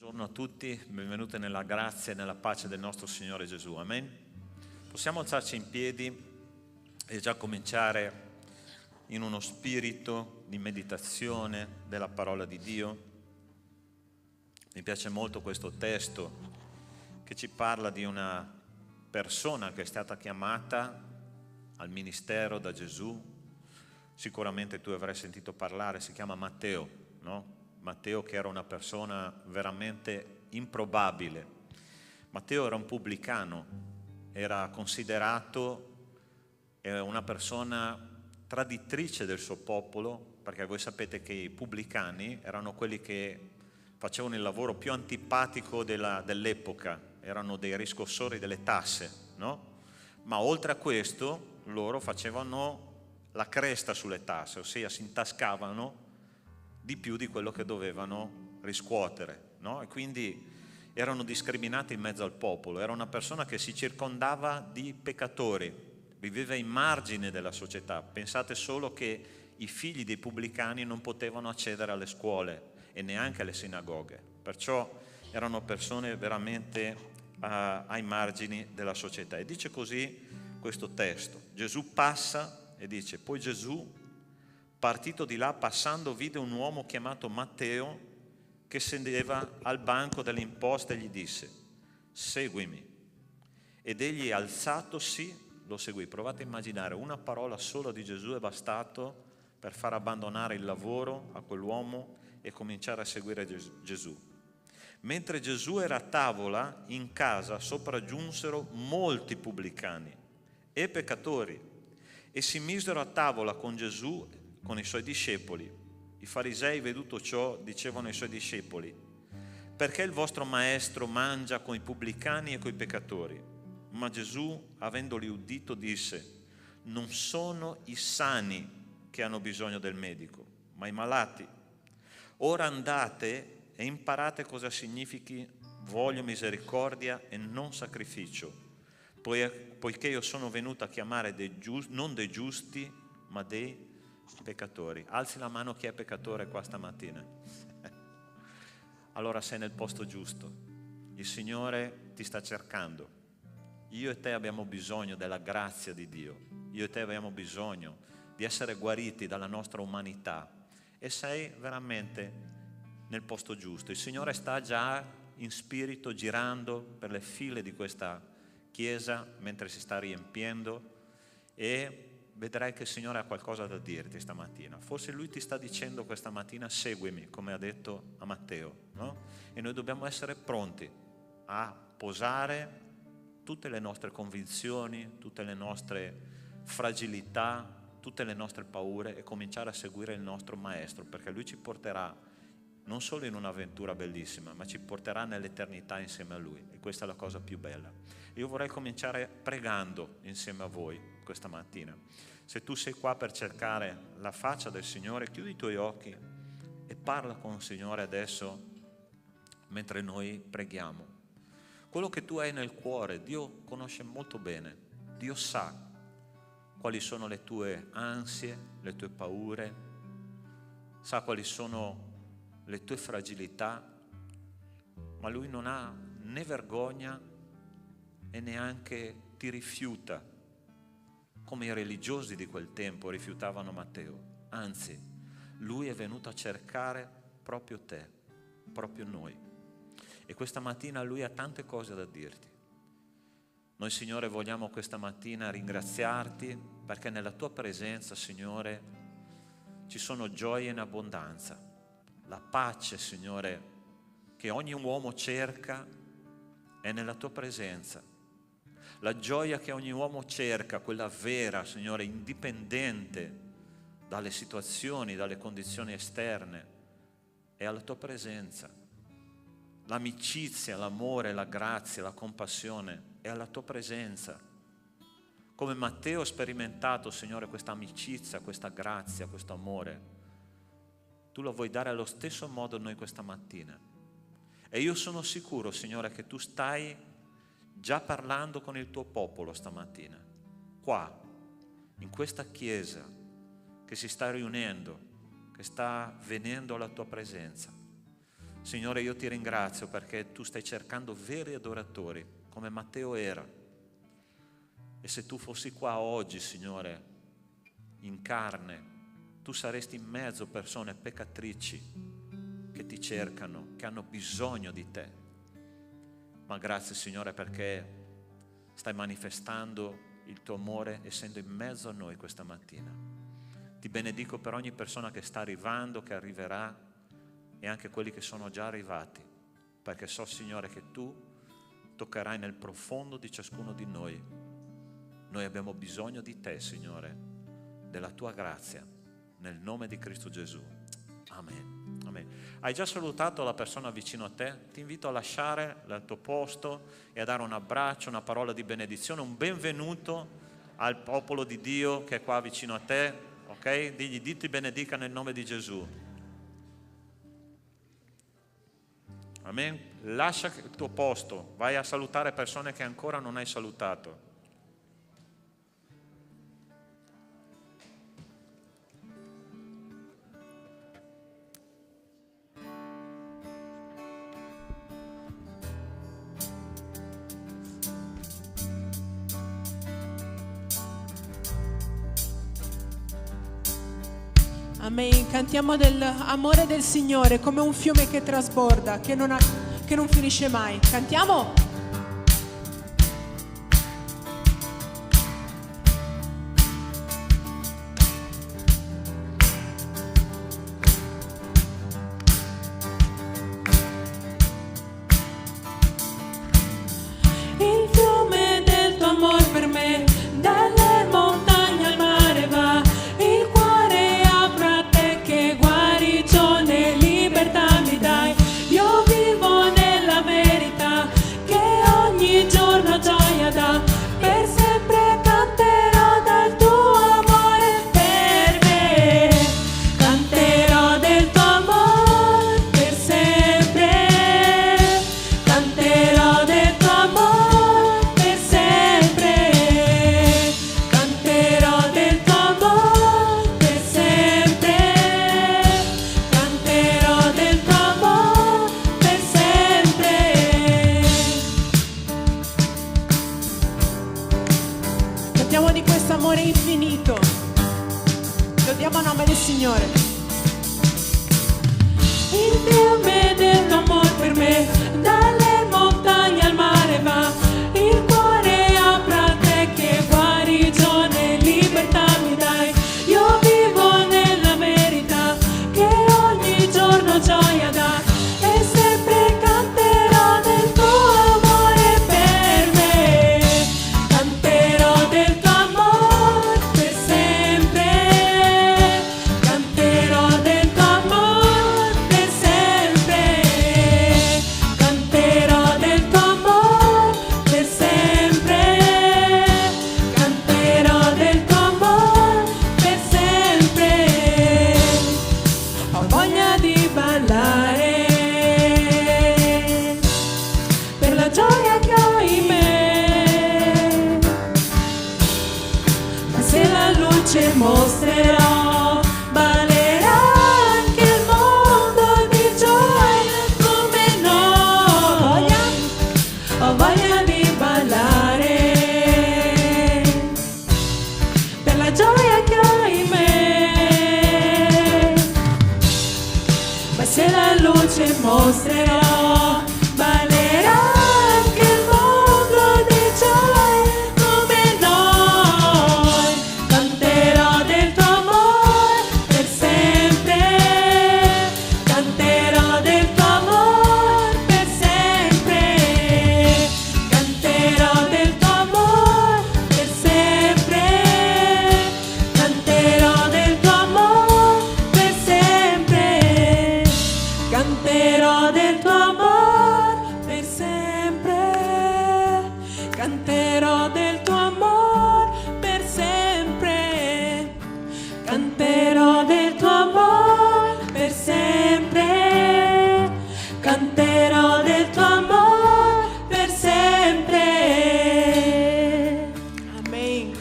Buongiorno a tutti, benvenuti nella grazia e nella pace del nostro Signore Gesù, amen. Possiamo alzarci in piedi e già cominciare in uno spirito di meditazione della parola di Dio. Mi piace molto questo testo che ci parla di una persona che è stata chiamata al ministero da Gesù. Sicuramente tu avrai sentito parlare, si chiama Matteo, no? Matteo, che era una persona veramente improbabile. Matteo era un pubblicano, era considerato una persona traditrice del suo popolo, perché voi sapete che i pubblicani erano quelli che facevano il lavoro più antipatico dell'epoca, erano dei riscossori delle tasse, no? Ma oltre a questo loro facevano la cresta sulle tasse, ossia si intascavano di più di quello che dovevano riscuotere, no? E quindi erano discriminati in mezzo al popolo. Era una persona che si circondava di peccatori, viveva ai margini della società. Pensate solo che i figli dei pubblicani non potevano accedere alle scuole e neanche alle sinagoghe, perciò erano persone veramente ai margini della società. E dice così questo testo: Gesù passa e dice: poi Gesù, partito di là, passando, vide un uomo chiamato Matteo che sedeva al banco delle imposte e gli disse: seguimi. Ed egli, alzatosi, lo seguì. Provate a immaginare, una parola sola di Gesù è bastato per far abbandonare il lavoro a quell'uomo e cominciare a seguire Gesù. Mentre Gesù era a tavola in casa, sopraggiunsero molti pubblicani e peccatori e si misero a tavola con Gesù, con i suoi discepoli. I farisei, veduto ciò, dicevano ai suoi discepoli: perché il vostro maestro mangia con i pubblicani e coi peccatori? Ma Gesù, avendoli udito, disse: non sono i sani che hanno bisogno del medico, ma i malati. Ora andate e imparate cosa significhi voglio misericordia e non sacrificio, poiché io sono venuto a chiamare non dei giusti, ma dei peccatori. Alzi la mano chi è peccatore qua stamattina. Allora sei nel posto giusto. Il Signore ti sta cercando. Io e te abbiamo bisogno della grazia di Dio. Io e te abbiamo bisogno di essere guariti dalla nostra umanità, e sei veramente nel posto giusto. Il Signore sta già in spirito girando per le file di questa chiesa mentre si sta riempiendo, e vedrai che il Signore ha qualcosa da dirti stamattina. Forse Lui ti sta dicendo questa mattina: seguimi, come ha detto a Matteo, no? E noi dobbiamo essere pronti a posare tutte le nostre convinzioni, tutte le nostre fragilità, tutte le nostre paure, e cominciare a seguire il nostro Maestro, perché Lui ci porterà non solo in un'avventura bellissima, ma ci porterà nell'eternità insieme a Lui, e questa è la cosa più bella. Io vorrei cominciare pregando insieme a voi questa mattina. Se tu sei qua per cercare la faccia del Signore, chiudi i tuoi occhi e parla con il Signore adesso mentre noi preghiamo. Quello che tu hai nel cuore, Dio conosce molto bene. Dio sa quali sono le tue ansie, le tue paure, sa quali sono le tue fragilità, ma Lui non ha né vergogna e neanche ti rifiuta, come i religiosi di quel tempo rifiutavano Matteo. Anzi, Lui è venuto a cercare proprio te, proprio noi. E questa mattina Lui ha tante cose da dirti. Noi, Signore, vogliamo questa mattina ringraziarti, perché nella Tua presenza, Signore, ci sono gioie in abbondanza. La pace, Signore, che ogni uomo cerca è nella Tua presenza. La gioia che ogni uomo cerca, quella vera, Signore, indipendente dalle situazioni, dalle condizioni esterne, è alla Tua presenza. L'amicizia, l'amore, la grazia, la compassione è alla Tua presenza. Come Matteo ha sperimentato, Signore, questa amicizia, questa grazia, questo amore, Tu lo vuoi dare allo stesso modo a noi questa mattina. E io sono sicuro, Signore, che Tu stai già parlando con il Tuo popolo stamattina, qua, in questa chiesa che si sta riunendo, che sta venendo alla Tua presenza. Signore, io ti ringrazio perché tu stai cercando veri adoratori, come Matteo era. E se tu fossi qua oggi, Signore, in carne, tu saresti in mezzo a persone peccatrici che ti cercano, che hanno bisogno di te. Ma grazie, Signore, perché stai manifestando il tuo amore essendo in mezzo a noi questa mattina. Ti benedico per ogni persona che sta arrivando, che arriverà, e anche quelli che sono già arrivati, perché so, Signore, che tu toccherai nel profondo di ciascuno di noi. Noi abbiamo bisogno di te, Signore, della tua grazia, nel nome di Cristo Gesù. Amen. Amen. Hai già salutato la persona vicino a te? Ti invito a lasciare il tuo posto e a dare un abbraccio, una parola di benedizione, un benvenuto al popolo di Dio che è qua vicino a te, ok? Digli, Dio ti benedica nel nome di Gesù. Amen. Lascia il tuo posto, vai a salutare persone che ancora non hai salutato. Amen. Cantiamo dell'amore del Signore come un fiume che trasborda, che non finisce mai. Cantiamo. Il fiume del tuo amor per me, dalle montagne al mare va. Il cuore apro a te, che guarigione, libertà mi dai. Io vivo nella verità, che ogni giorno gioia dà. Per sempre canterò del tuo amore per me. Canterò del tuo amore per sempre. Canterò del tuo amore per sempre. Canterò del tuo amore per sempre. Canterò del tuo amore per sempre. Cantiamo di questo amore infinito. Lodiamo il nome del Signore. Il fiume del tuo amor per me, dalle montagne al mare va. Il cuore apro a te, che guarigione, libertà mi dai. Io vivo nella verità, che ogni giorno gioia dà. E sempre canterò del tuo amore per me. Canterò del tuo amore per sempre. Canterò del tuo amore per sempre. Canterò del tuo amore per sempre. Canterò del tuo amore per sempre. Ho voglia di ballare per la gioia che ho in me. Ma se la luce mostrerò, ballerà anche il mondo di gioia come noi. Ho voglia di ballare per la gioia che ho in me. Ma se la luce mostrerò, ballerà anche il mondo di gioia come noi. Canterò del tuo amore per sempre. Canterò del tuo amore per sempre. Canterò del tuo amore per sempre. Canterò del tuo amore per sempre. Canterò del tuo amore per sempre. Canterò del tuo amore per sempre. Canterò del tuo amore per sempre. Canterò del tuo amore per sempre. Amen.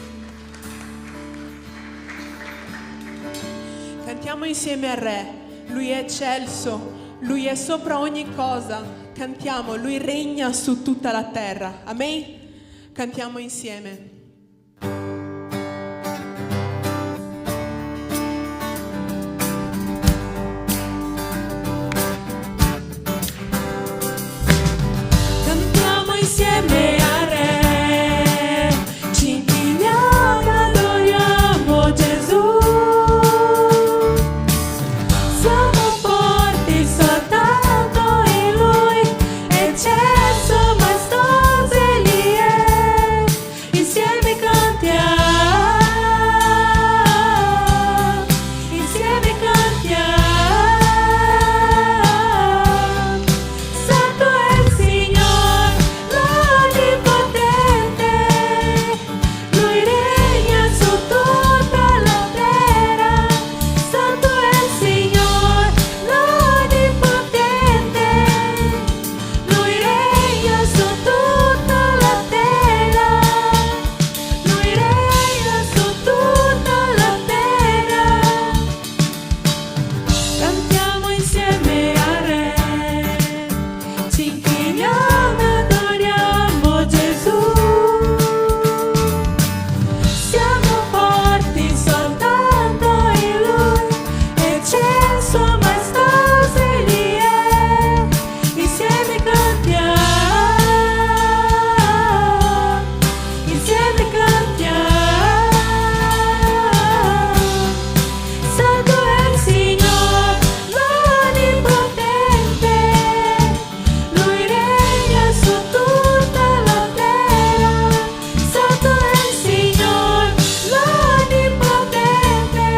Cantiamo insieme al Re. Lui è eccelso, Lui è sopra ogni cosa. Cantiamo, Lui regna su tutta la terra. Amen? Cantiamo insieme. Cantiamo insieme al Re, ci incliniamo, adoriamo Gesù. Siamo forti soltanto in Lui, eccesso, maestoso Egli è. Insieme cantiamo, insieme cantiamo. Santo è il Signore, l'Onnipotente, Lui regna su tutta la terra. Santo è il Signore, l'Onnipotente, Lui regna su tutta la terra. Lui regna su tutta la terra. Cantiamo insieme al Re, ci incliniamo, adoriamo Gesù. Siamo forti soltanto in Lui, eccesso, maestoso Egli è. Insieme cantiamo, insieme cantiamo. Santo è il Signore, l'Onnipotente, Lui regna su tutta la terra. Santo è il Signore, l'Onnipotente,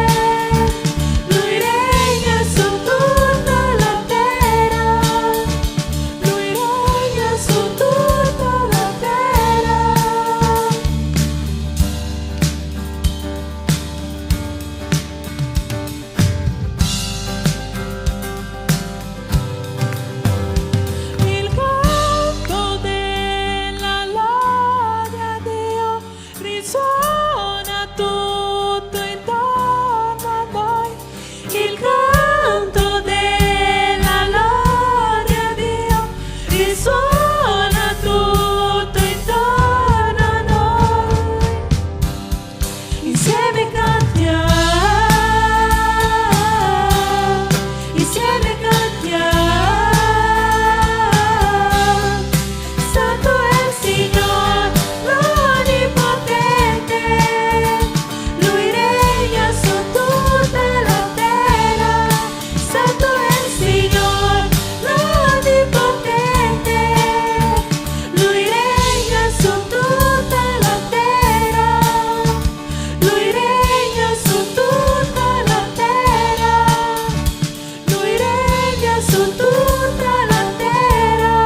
Lui regna su tutta la terra. Lui regna su tutta la terra. Il canto della lode a Dio risuona tutto intorno a noi. Il canto della lode a Dio risuona tutto intorno a noi. Insieme cantiamo, insieme cantiamo. Santo è il Signore, l'Onnipotente, Lui regna su tutta la terra. Santo è il Signore, l'Onnipotente, Lui regna su tutta la terra. Lui regna su tutta la terra. Lui regna su tutta la terra.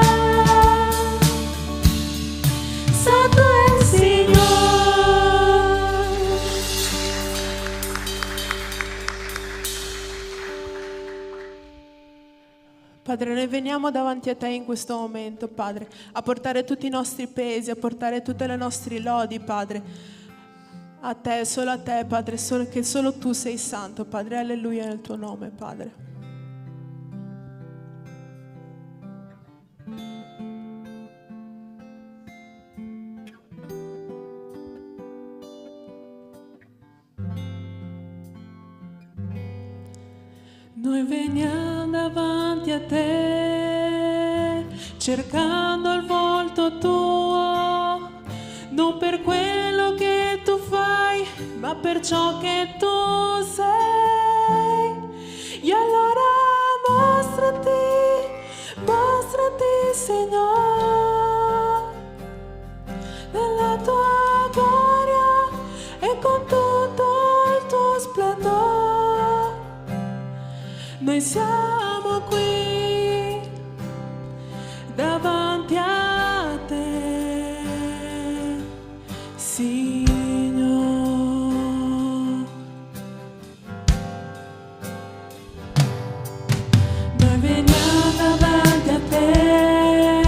Santo è il Signore. Padre, noi veniamo davanti a Te in questo momento, Padre, a portare tutti i nostri pesi, a portare tutte le nostre lodi, Padre, a Te, solo a Te, Padre, che solo Tu sei santo, Padre. Alleluia nel Tuo nome, Padre. Noi veniamo davanti a Te, cercando il volto Tuo, non per quello che Tu fai, ma per ciò che Tu sei. E allora mostrati, Signore, nella Tua gloria e con tutto il Tuo splendore. Noi siamo qui davanti a Te, Signore. Noi veniamo davanti a Te,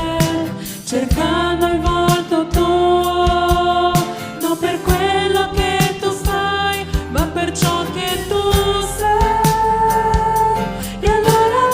cercando il volto Tuo, non per quello che Tu fai, ma per ciò che Tu sei. E allora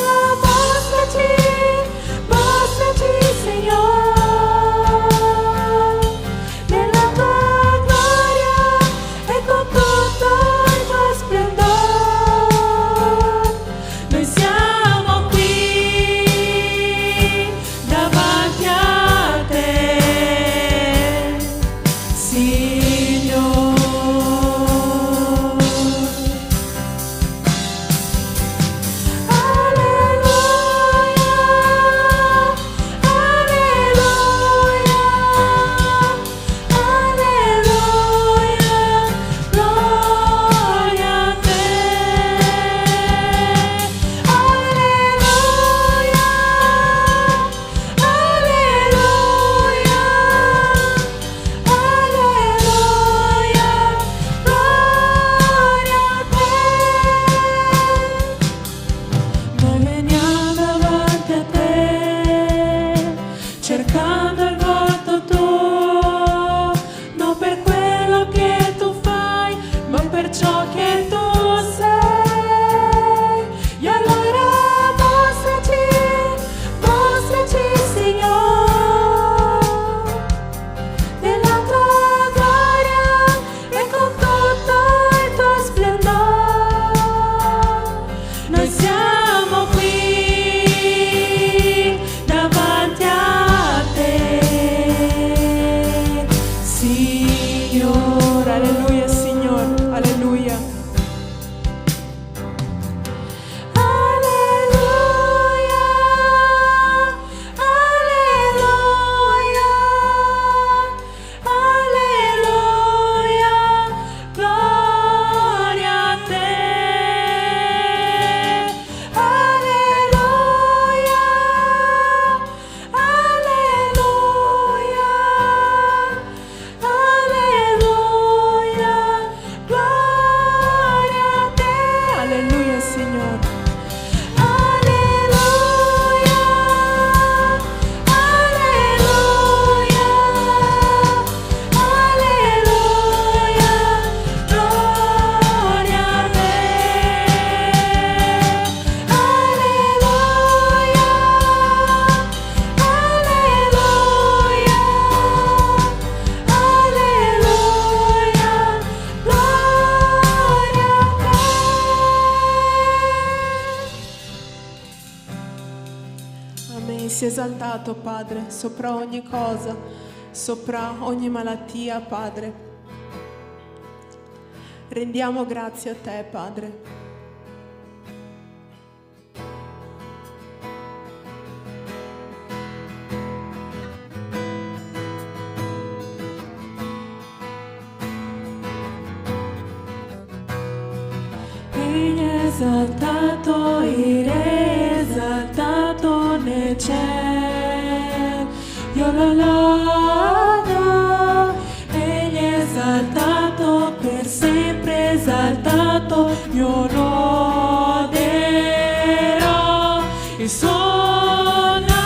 Sia esaltato, Padre, sopra ogni cosa, sopra ogni malattia, Padre. Rendiamo grazie a Te, Padre. Egli è esaltato, il Re esaltato nel cielo, io lo lodo. Egli è esaltato, per sempre esaltato, io loderò il suo nome.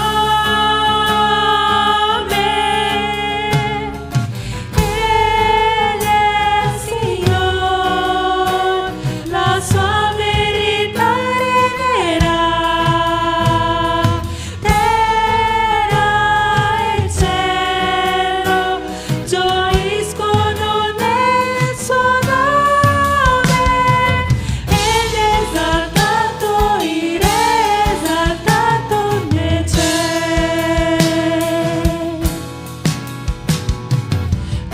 Egli è il Signore, la sua verità regnerà. Terra e cielo gioiscono nel suo nome. Egli è esaltato, il Re esaltato nel cielo.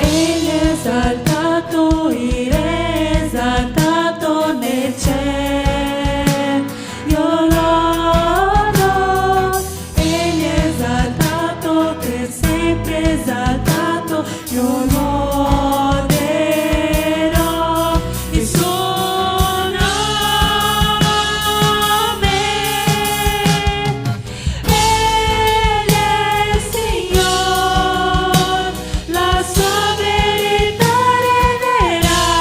Egli è esaltato, il Re esaltato nel cielo, io lodo. Egli è esaltato, per sempre esaltato, io loderò il suo nome. Egli è il Signore, la sua verità regnerà.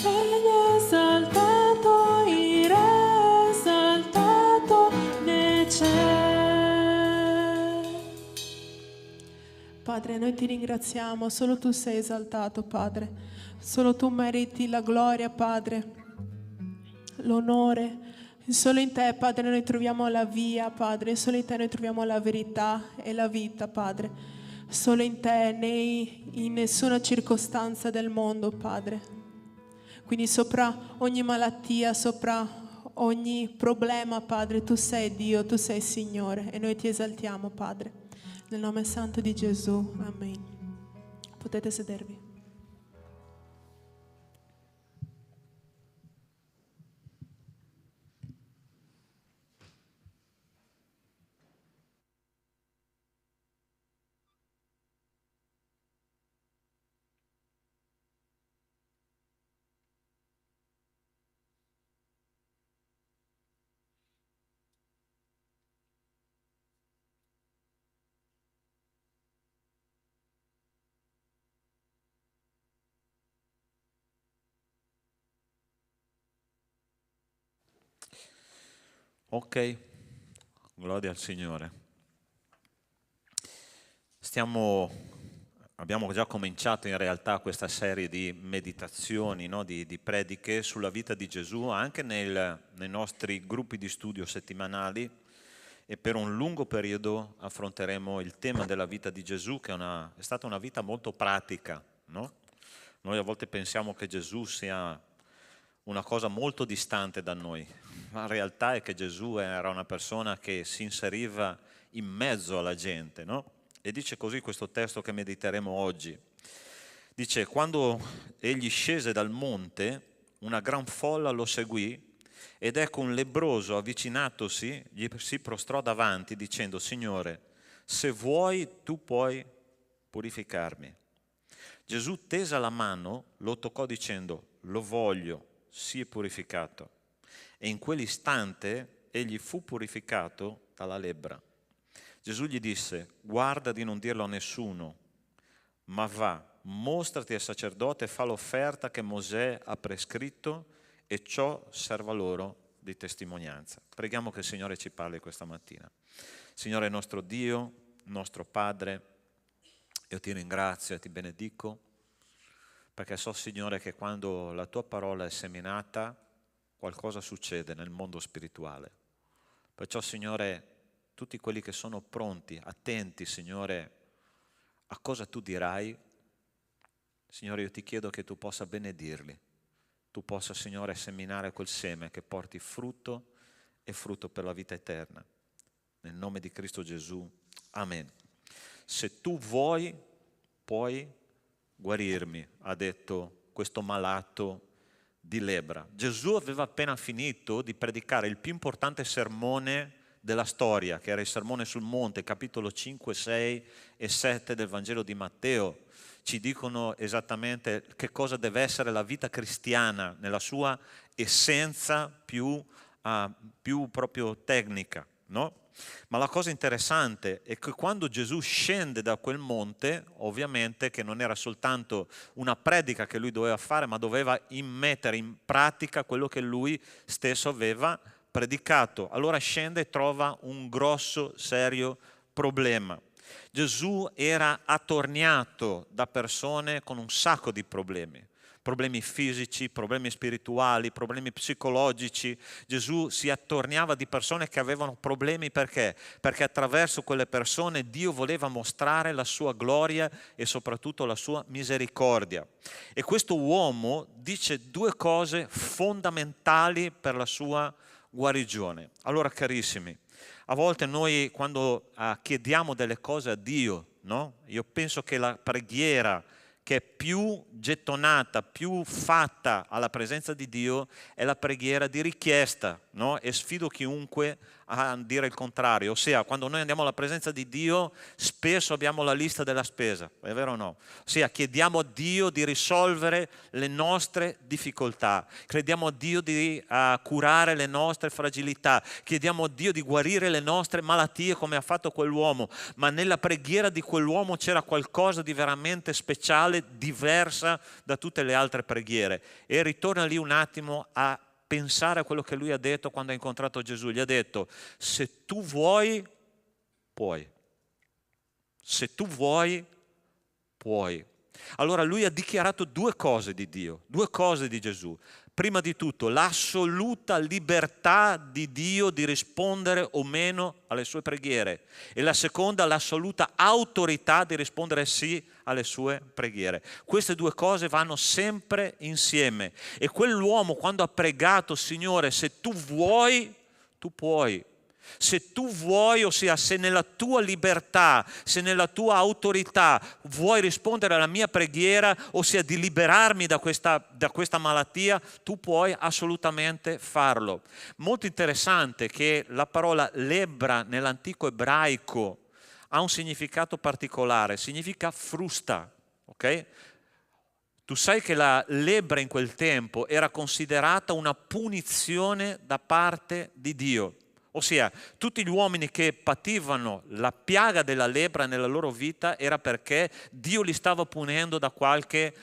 Egli è esaltato, il Re è esaltato nel cielo. Padre, noi ti ringraziamo, solo tu sei esaltato, Padre. Solo tu meriti la gloria, Padre, l'onore. Solo in te, Padre, noi troviamo la via, Padre. Solo in te noi troviamo la verità e la vita, Padre. Solo in te, in nessuna circostanza del mondo, Padre. Quindi sopra ogni malattia, sopra ogni problema, Padre, tu sei Dio, tu sei Signore e noi ti esaltiamo, Padre. Nel nome santo di Gesù, amen. Potete sedervi. Ok, gloria al Signore. Abbiamo già cominciato in realtà questa serie di meditazioni, no? di prediche sulla vita di Gesù, anche nei nostri gruppi di studio settimanali, e per un lungo periodo affronteremo il tema della vita di Gesù, che è stata una vita molto pratica, no? Noi a volte pensiamo che Gesù sia una cosa molto distante da noi, ma la realtà è che Gesù era una persona che si inseriva in mezzo alla gente, no? E dice così questo testo che mediteremo oggi. Dice: quando egli scese dal monte, una gran folla lo seguì, ed ecco un lebbroso avvicinatosi, gli si prostrò davanti dicendo: Signore, se vuoi tu puoi purificarmi. Gesù, tesa la mano, lo toccò dicendo: lo voglio, sii purificato. E in quell'istante egli fu purificato dalla lebbra. Gesù gli disse: guarda di non dirlo a nessuno, ma va, mostrati al sacerdote e fa l'offerta che Mosè ha prescritto, e ciò serva loro di testimonianza. Preghiamo che il Signore ci parli questa mattina. Signore nostro Dio, nostro Padre, io ti ringrazio e ti benedico, perché so, Signore, che quando la tua parola è seminata, qualcosa succede nel mondo spirituale. Perciò, Signore, tutti quelli che sono pronti, attenti, Signore, a cosa tu dirai, Signore, io ti chiedo che tu possa benedirli, tu possa, Signore, seminare quel seme che porti frutto e frutto per la vita eterna. Nel nome di Cristo Gesù, amen. Se tu vuoi, puoi guarirmi, ha detto questo malato di lebbra. Gesù aveva appena finito di predicare il più importante sermone della storia, che era il sermone sul monte, capitolo 5, 6 e 7 del Vangelo di Matteo. Ci dicono esattamente che cosa deve essere la vita cristiana nella sua essenza più proprio tecnica, no? Ma la cosa interessante è che quando Gesù scende da quel monte, ovviamente che non era soltanto una predica che lui doveva fare, ma doveva mettere in pratica quello che lui stesso aveva predicato. Allora scende e trova un grosso, serio problema. Gesù era attorniato da persone con un sacco di problemi fisici, problemi spirituali, problemi psicologici. Gesù si attorniava di persone che avevano problemi perché? Perché attraverso quelle persone Dio voleva mostrare la sua gloria e soprattutto la sua misericordia. E questo uomo dice due cose fondamentali per la sua guarigione. Allora, carissimi, a volte noi quando chiediamo delle cose a Dio, no? Io penso che la preghiera che è più gettonata, più fatta alla presenza di Dio è la preghiera di richiesta, no? E sfido chiunque a dire il contrario, ossia quando noi andiamo alla presenza di Dio spesso abbiamo la lista della spesa, è vero o no? Ossia chiediamo a Dio di risolvere le nostre difficoltà, chiediamo a Dio di curare le nostre fragilità, chiediamo a Dio di guarire le nostre malattie come ha fatto quell'uomo, ma nella preghiera di quell'uomo c'era qualcosa di veramente speciale, speciale, diversa da tutte le altre preghiere. E ritorna lì un attimo a pensare a quello che lui ha detto quando ha incontrato Gesù. Gli ha detto: se tu vuoi, puoi. Se tu vuoi, puoi. Allora lui ha dichiarato due cose di Dio, due cose di Gesù. Prima di tutto, l'assoluta libertà di Dio di rispondere o meno alle sue preghiere. E la seconda, l'assoluta autorità di rispondere sì alle sue preghiere. Queste due cose vanno sempre insieme. E quell'uomo, quando ha pregato: Signore, se tu vuoi, tu puoi. Se tu vuoi, ossia se nella tua libertà, se nella tua autorità vuoi rispondere alla mia preghiera, ossia di liberarmi da questa malattia, tu puoi assolutamente farlo. Molto interessante che la parola lebbra nell'antico ebraico ha un significato particolare, significa frusta, ok? Tu sai che la lebbra in quel tempo era considerata una punizione da parte di Dio. Ossia, tutti gli uomini che pativano la piaga della lebbra nella loro vita era perché Dio li stava punendo da qualche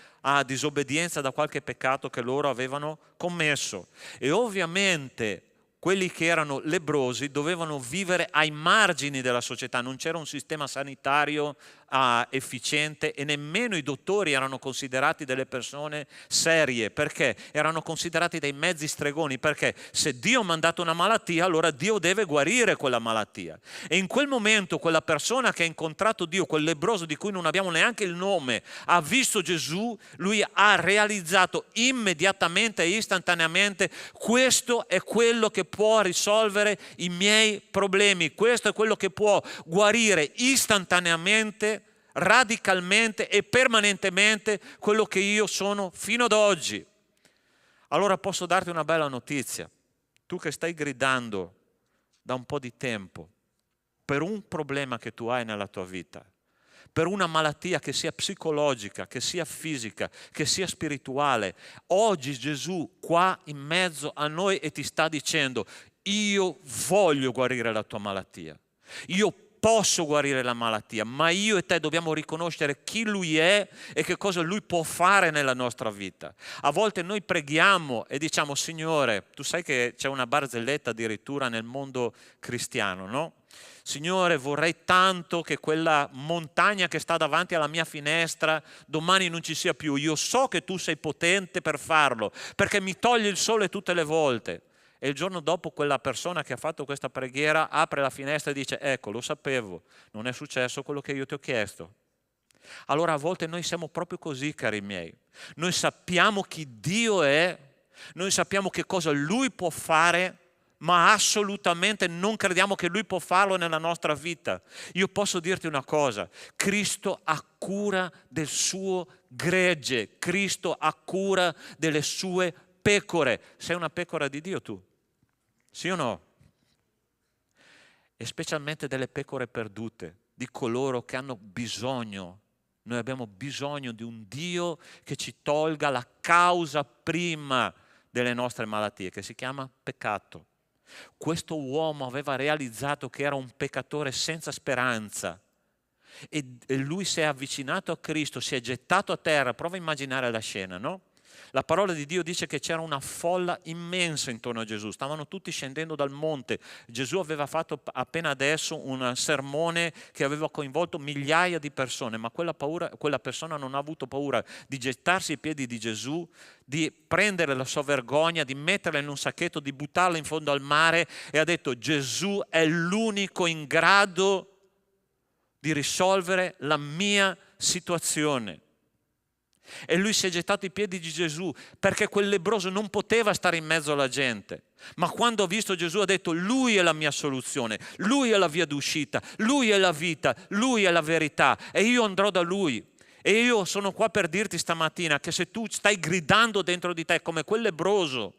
disobbedienza, da qualche peccato che loro avevano commesso. E ovviamente quelli che erano lebbrosi dovevano vivere ai margini della società, non c'era un sistema sanitario efficiente e nemmeno i dottori erano considerati delle persone serie, perché erano considerati dei mezzi stregoni, perché se Dio ha mandato una malattia, allora Dio deve guarire quella malattia. E in quel momento quella persona che ha incontrato Dio, quel lebbroso di cui non abbiamo neanche il nome, ha visto Gesù, lui ha realizzato immediatamente e istantaneamente: questo è quello che può risolvere i miei problemi, questo è quello che può guarire istantaneamente, radicalmente e permanentemente quello che io sono fino ad oggi. Allora posso darti una bella notizia: tu che stai gridando da un po' di tempo per un problema che tu hai nella tua vita, per una malattia che sia psicologica, che sia fisica, che sia spirituale, oggi Gesù qua in mezzo a noi e ti sta dicendo: io voglio guarire la tua malattia, io posso guarire la malattia, ma io e te dobbiamo riconoscere chi Lui è e che cosa Lui può fare nella nostra vita. A volte noi preghiamo e diciamo: Signore, tu sai che c'è una barzelletta addirittura nel mondo cristiano, no? Signore, vorrei tanto che quella montagna che sta davanti alla mia finestra domani non ci sia più. Io so che tu sei potente per farlo, perché mi togli il sole tutte le volte. E il giorno dopo quella persona che ha fatto questa preghiera apre la finestra e dice: ecco, lo sapevo, non è successo quello che io ti ho chiesto. Allora a volte noi siamo proprio così, cari miei. Noi sappiamo chi Dio è, noi sappiamo che cosa Lui può fare, ma assolutamente non crediamo che Lui può farlo nella nostra vita. Io posso dirti una cosa: Cristo ha cura del suo gregge, Cristo ha cura delle sue pecore. Sei una pecora di Dio tu? Sì o no? E specialmente delle pecore perdute, di coloro che hanno bisogno. Noi abbiamo bisogno di un Dio che ci tolga la causa prima delle nostre malattie, che si chiama peccato. Questo uomo aveva realizzato che era un peccatore senza speranza e lui si è avvicinato a Cristo, si è gettato a terra. Prova a immaginare la scena, no? La parola di Dio dice che c'era una folla immensa intorno a Gesù, stavano tutti scendendo dal monte. Gesù aveva fatto appena adesso un sermone che aveva coinvolto migliaia di persone, ma quella persona non ha avuto paura di gettarsi ai piedi di Gesù, di prendere la sua vergogna, di metterla in un sacchetto, di buttarla in fondo al mare, e ha detto: Gesù è l'unico in grado di risolvere la mia situazione. E lui si è gettato ai piedi di Gesù perché quel lebbroso non poteva stare in mezzo alla gente, ma quando ha visto Gesù ha detto: Lui è la mia soluzione, Lui è la via d'uscita, Lui è la vita, Lui è la verità e io andrò da Lui. E io sono qua per dirti stamattina che se tu stai gridando dentro di te come quel lebbroso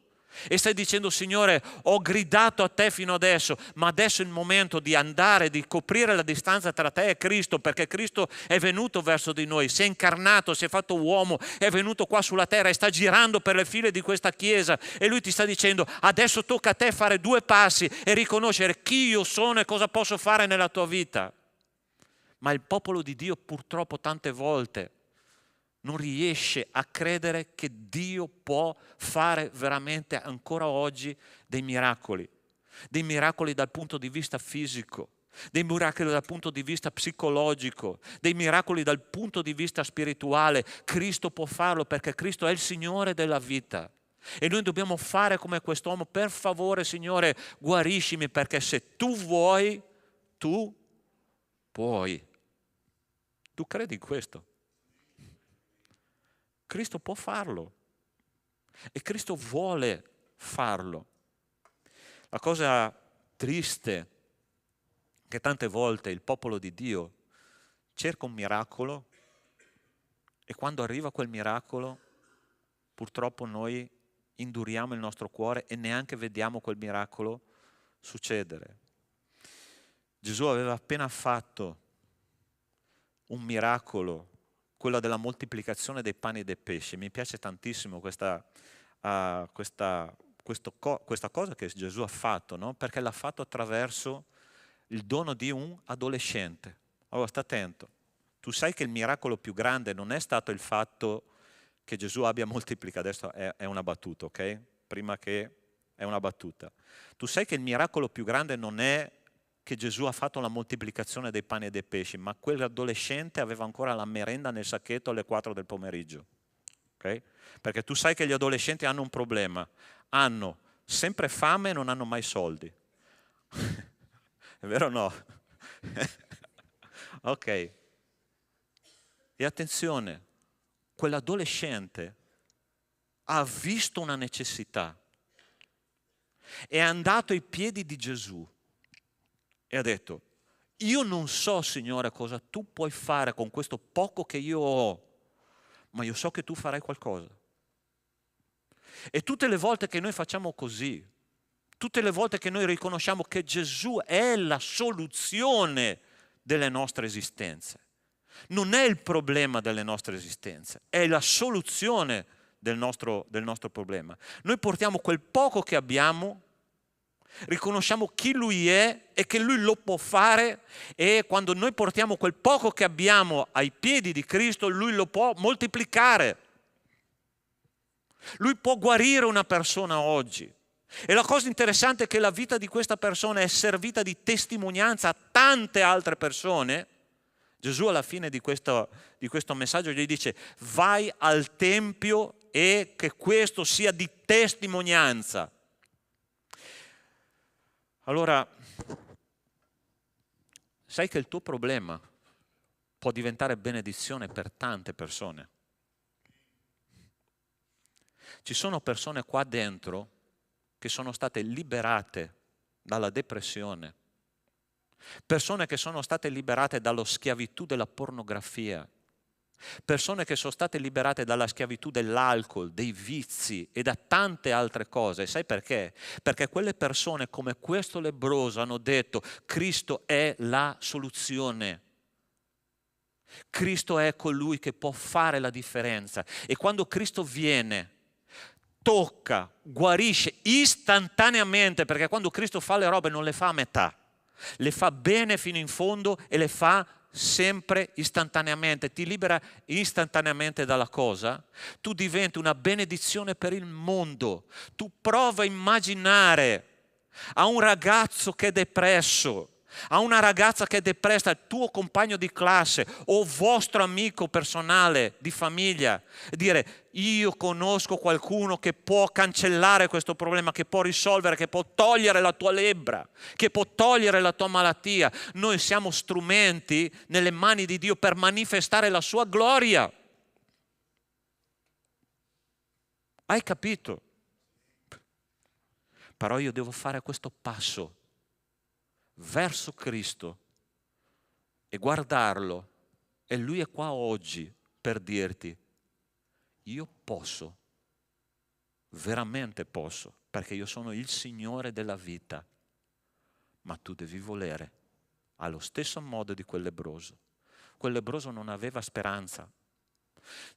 e stai dicendo: Signore, ho gridato a te fino adesso, ma adesso è il momento di andare, di coprire la distanza tra te e Cristo, perché Cristo è venuto verso di noi, si è incarnato, si è fatto uomo, è venuto qua sulla terra e sta girando per le file di questa chiesa e Lui ti sta dicendo: adesso tocca a te fare 2 passi e riconoscere chi io sono e cosa posso fare nella tua vita. Ma il popolo di Dio purtroppo tante volte non riesce a credere che Dio può fare veramente ancora oggi dei miracoli dal punto di vista fisico, dei miracoli dal punto di vista psicologico, dei miracoli dal punto di vista spirituale. Cristo può farlo perché Cristo è il Signore della vita. E noi dobbiamo fare come quest'uomo: per favore, Signore, guariscimi, perché se tu vuoi, tu puoi. Tu credi in questo? Cristo può farlo e Cristo vuole farlo. La cosa triste è che tante volte il popolo di Dio cerca un miracolo e quando arriva quel miracolo purtroppo noi induriamo il nostro cuore e neanche vediamo quel miracolo succedere. Gesù aveva appena fatto un miracolo, quello della moltiplicazione dei pani e dei pesci. Mi piace tantissimo questa cosa che Gesù ha fatto, no? Perché l'ha fatto attraverso il dono di un adolescente. Allora, sta attento. Tu sai che il miracolo più grande non è stato il fatto che Gesù abbia moltiplicato. Adesso è una battuta, ok? Prima che è una battuta. Tu sai che il miracolo più grande non è che Gesù ha fatto la moltiplicazione dei pani e dei pesci, ma quell'adolescente aveva ancora la merenda nel sacchetto alle 4 del pomeriggio. Okay? Perché tu sai che gli adolescenti hanno un problema: hanno sempre fame e non hanno mai soldi. È vero o no? Ok. E attenzione, quell'adolescente ha visto una necessità, è andato ai piedi di Gesù e ha detto: io non so, Signore, cosa tu puoi fare con questo poco che io ho, ma io so che tu farai qualcosa. E tutte le volte che noi facciamo così, tutte le volte che noi riconosciamo che Gesù è la soluzione delle nostre esistenze, non è il problema delle nostre esistenze, è la soluzione del nostro problema. Noi portiamo quel poco che abbiamo, riconosciamo chi Lui è e che Lui lo può fare, e quando noi portiamo quel poco che abbiamo ai piedi di Cristo, Lui lo può moltiplicare. Lui può guarire una persona oggi. E la cosa interessante è che la vita di questa persona è servita di testimonianza a tante altre persone. Gesù alla fine di questo messaggio gli dice: vai al Tempio e che questo sia di testimonianza. Allora, sai che il tuo problema può diventare benedizione per tante persone. Ci sono persone qua dentro che sono state liberate dalla depressione, persone che sono state liberate dalla schiavitù della pornografia, persone che sono state liberate dalla schiavitù dell'alcol, dei vizi e da tante altre cose. Sai perché? Perché quelle persone, come questo lebbroso, hanno detto: Cristo è la soluzione. Cristo è colui che può fare la differenza. E quando Cristo viene, tocca, guarisce istantaneamente, perché quando Cristo fa le robe non le fa a metà, le fa bene fino in fondo e le fa sempre istantaneamente, ti libera istantaneamente dalla cosa. Tu diventi una benedizione per il mondo. Tu prova a immaginare a un ragazzo che è depresso, a una ragazza che è depressa, il tuo compagno di classe o vostro amico personale di famiglia, e dire: io conosco qualcuno che può cancellare questo problema, che può risolvere, che può togliere la tua lebbra, che può togliere la tua malattia. Noi siamo strumenti nelle mani di Dio per manifestare la sua gloria. Hai capito? Però io devo fare questo passo verso Cristo e guardarlo, e Lui è qua oggi per dirti: io posso, veramente posso, perché io sono il Signore della vita, ma tu devi volere allo stesso modo di quel lebbroso. Quel lebbroso non aveva speranza.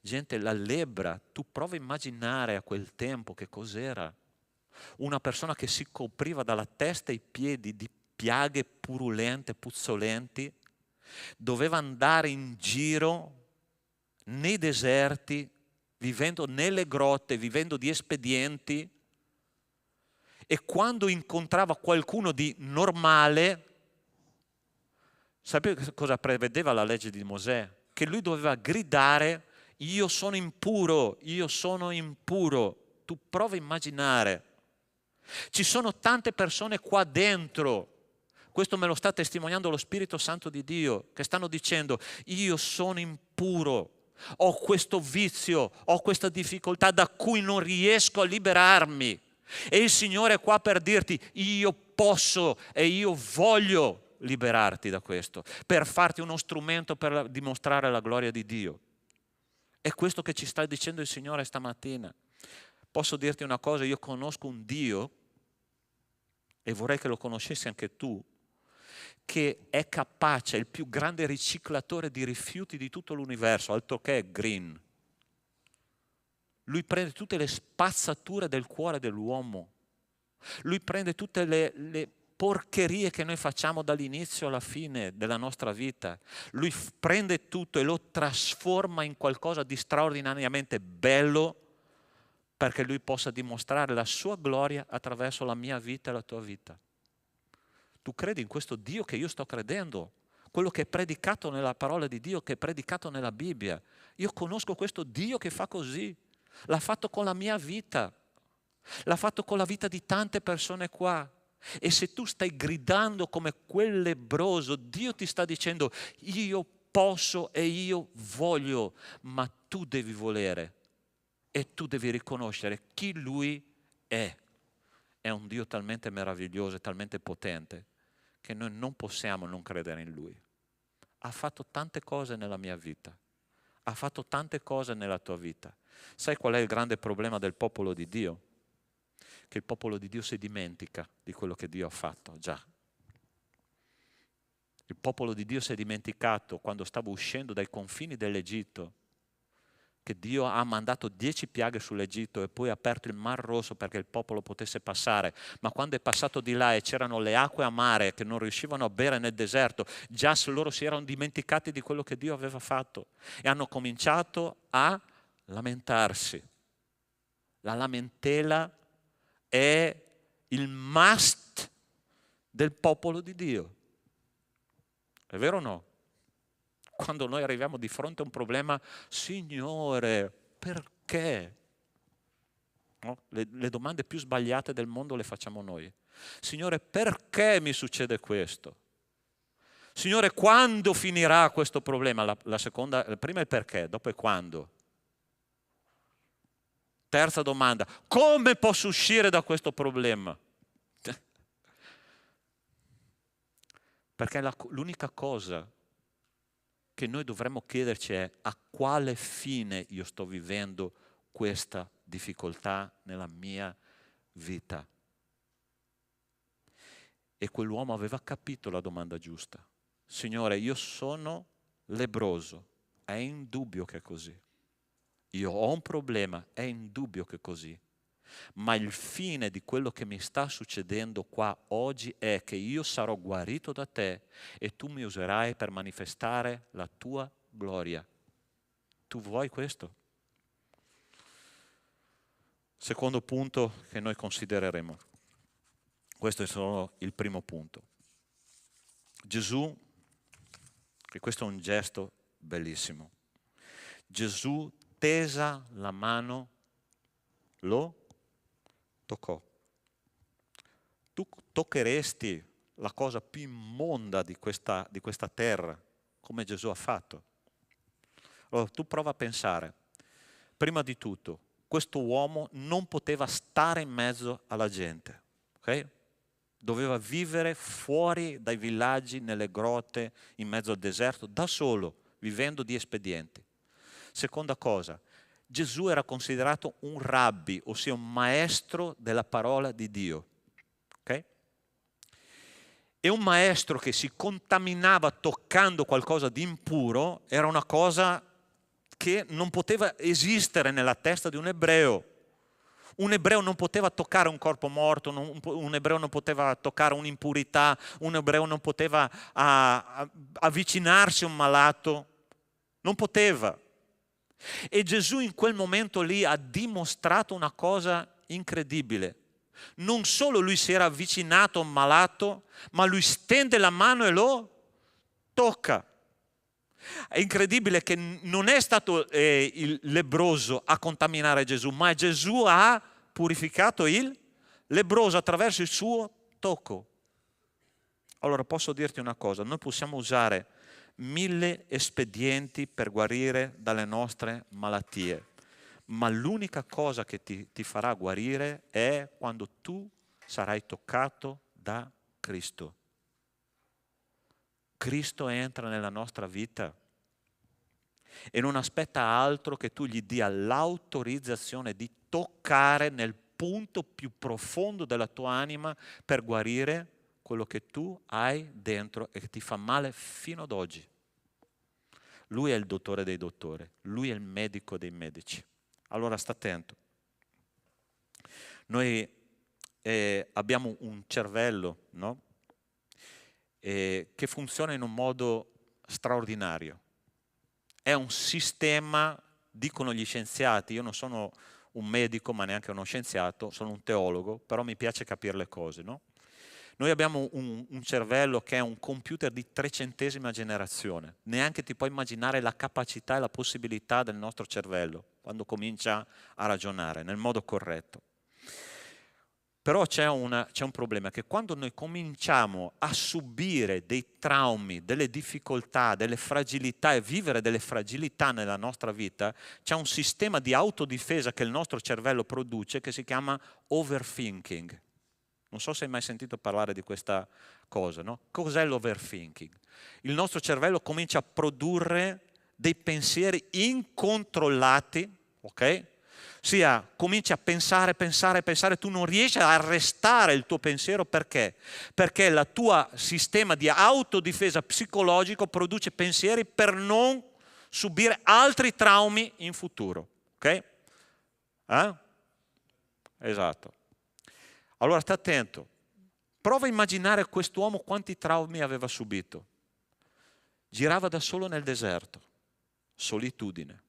Gente, la lebbra, tu prova a immaginare a quel tempo che cos'era. Una persona che si copriva dalla testa ai piedi di piaghe purulente, puzzolenti, doveva andare in giro nei deserti, vivendo nelle grotte, vivendo di espedienti, e quando incontrava qualcuno di normale, sapete cosa prevedeva la legge di Mosè? Che lui doveva gridare: io sono impuro, io sono impuro. Tu prova a immaginare. Ci sono tante persone qua dentro, questo me lo sta testimoniando lo Spirito Santo di Dio, che stanno dicendo: io sono impuro, ho questo vizio, ho questa difficoltà da cui non riesco a liberarmi. E il Signore è qua per dirti: io posso e io voglio liberarti da questo, per farti uno strumento per dimostrare la gloria di Dio. È questo che ci sta dicendo il Signore stamattina. Posso dirti una cosa: io conosco un Dio, e vorrei che lo conoscessi anche tu, che è capace, è il più grande riciclatore di rifiuti di tutto l'universo, altro che è green. Lui prende tutte le spazzature del cuore dell'uomo, lui prende tutte le porcherie che noi facciamo dall'inizio alla fine della nostra vita, lui prende tutto e lo trasforma in qualcosa di straordinariamente bello, perché lui possa dimostrare la sua gloria attraverso la mia vita e la tua vita. Tu credi in questo Dio che io sto credendo? Quello che è predicato nella parola di Dio, che è predicato nella Bibbia. Io conosco questo Dio che fa così. L'ha fatto con la mia vita. L'ha fatto con la vita di tante persone qua. E se tu stai gridando come quel lebbroso, Dio ti sta dicendo: io posso e io voglio, ma tu devi volere. E tu devi riconoscere chi Lui è. È un Dio talmente meraviglioso e talmente potente che noi non possiamo non credere in Lui. Ha fatto tante cose nella mia vita. Ha fatto tante cose nella tua vita. Sai qual è il grande problema del popolo di Dio? Che il popolo di Dio si dimentica di quello che Dio ha fatto già. Il popolo di Dio si è dimenticato, quando stava uscendo dai confini dell'Egitto, che Dio ha mandato 10 piaghe sull'Egitto e poi ha aperto il Mar Rosso perché il popolo potesse passare. Ma quando è passato di là e c'erano le acque amare che non riuscivano a bere nel deserto, già loro si erano dimenticati di quello che Dio aveva fatto e hanno cominciato a lamentarsi. La lamentela è il must del popolo di Dio. È vero o no? Quando noi arriviamo di fronte a un problema: Signore, perché? No? Le domande più sbagliate del mondo le facciamo noi. Signore, perché mi succede questo? Signore, quando finirà questo problema? La prima è il perché, dopo è quando. Terza domanda: come posso uscire da questo problema? Perché l'unica cosa che noi dovremmo chiederci è: a quale fine io sto vivendo questa difficoltà nella mia vita? E quell'uomo aveva capito la domanda giusta. Signore, io sono lebbroso, è indubbio che è così. Io ho un problema, è indubbio che è così. Ma il fine di quello che mi sta succedendo qua oggi è che io sarò guarito da te e tu mi userai per manifestare la tua gloria. Tu vuoi questo? Secondo punto che noi considereremo. Questo è solo il primo punto. Gesù, e questo è un gesto bellissimo, Gesù tesa la mano, lo toccò. Tu toccheresti la cosa più immonda di questa terra, come Gesù ha fatto? Allora, tu prova a pensare. Prima di tutto, questo uomo non poteva stare in mezzo alla gente, ok? Doveva vivere fuori dai villaggi, nelle grotte, in mezzo al deserto, da solo, vivendo di espedienti. Seconda cosa, Gesù era considerato un rabbi, ossia un maestro della parola di Dio. Okay? E un maestro che si contaminava toccando qualcosa di impuro era una cosa che non poteva esistere nella testa di un ebreo. Un ebreo non poteva toccare un corpo morto, un ebreo non poteva toccare un'impurità, un ebreo non poteva avvicinarsi a un malato, non poteva. E Gesù in quel momento lì ha dimostrato una cosa incredibile. Non solo lui si era avvicinato a un malato, ma lui stende la mano e lo tocca. È incredibile che non è stato il lebbroso a contaminare Gesù, ma Gesù ha purificato il lebbroso attraverso il suo tocco. Allora posso dirti una cosa, noi possiamo usare 1000 espedienti per guarire dalle nostre malattie, ma l'unica cosa che ti farà guarire è quando tu sarai toccato da Cristo. Cristo entra nella nostra vita e non aspetta altro che tu gli dia l'autorizzazione di toccare nel punto più profondo della tua anima per guarire quello che tu hai dentro e che ti fa male fino ad oggi. Lui è il dottore dei dottori, lui è il medico dei medici. Allora sta attento. Noi abbiamo un cervello, no? Che funziona in un modo straordinario. È un sistema, dicono gli scienziati, io non sono un medico ma neanche uno scienziato, sono un teologo, però mi piace capire le cose, no? Noi abbiamo un cervello che è un computer di 300ª generazione, neanche ti puoi immaginare la capacità e la possibilità del nostro cervello quando comincia a ragionare nel modo corretto. Però c'è un problema, che quando noi cominciamo a subire dei traumi, delle difficoltà, delle fragilità e vivere delle fragilità nella nostra vita, c'è un sistema di autodifesa che il nostro cervello produce che si chiama overthinking. Non so se hai mai sentito parlare di questa cosa, no? Cos'è l'overthinking? Il nostro cervello comincia a produrre dei pensieri incontrollati, ok? Ossia, cominci a pensare, tu non riesci a arrestare il tuo pensiero, perché? Perché il tuo sistema di autodifesa psicologico produce pensieri per non subire altri traumi in futuro, ok? Esatto. Allora sta attento, prova a immaginare quest'uomo quanti traumi aveva subito. Girava da solo nel deserto, solitudine.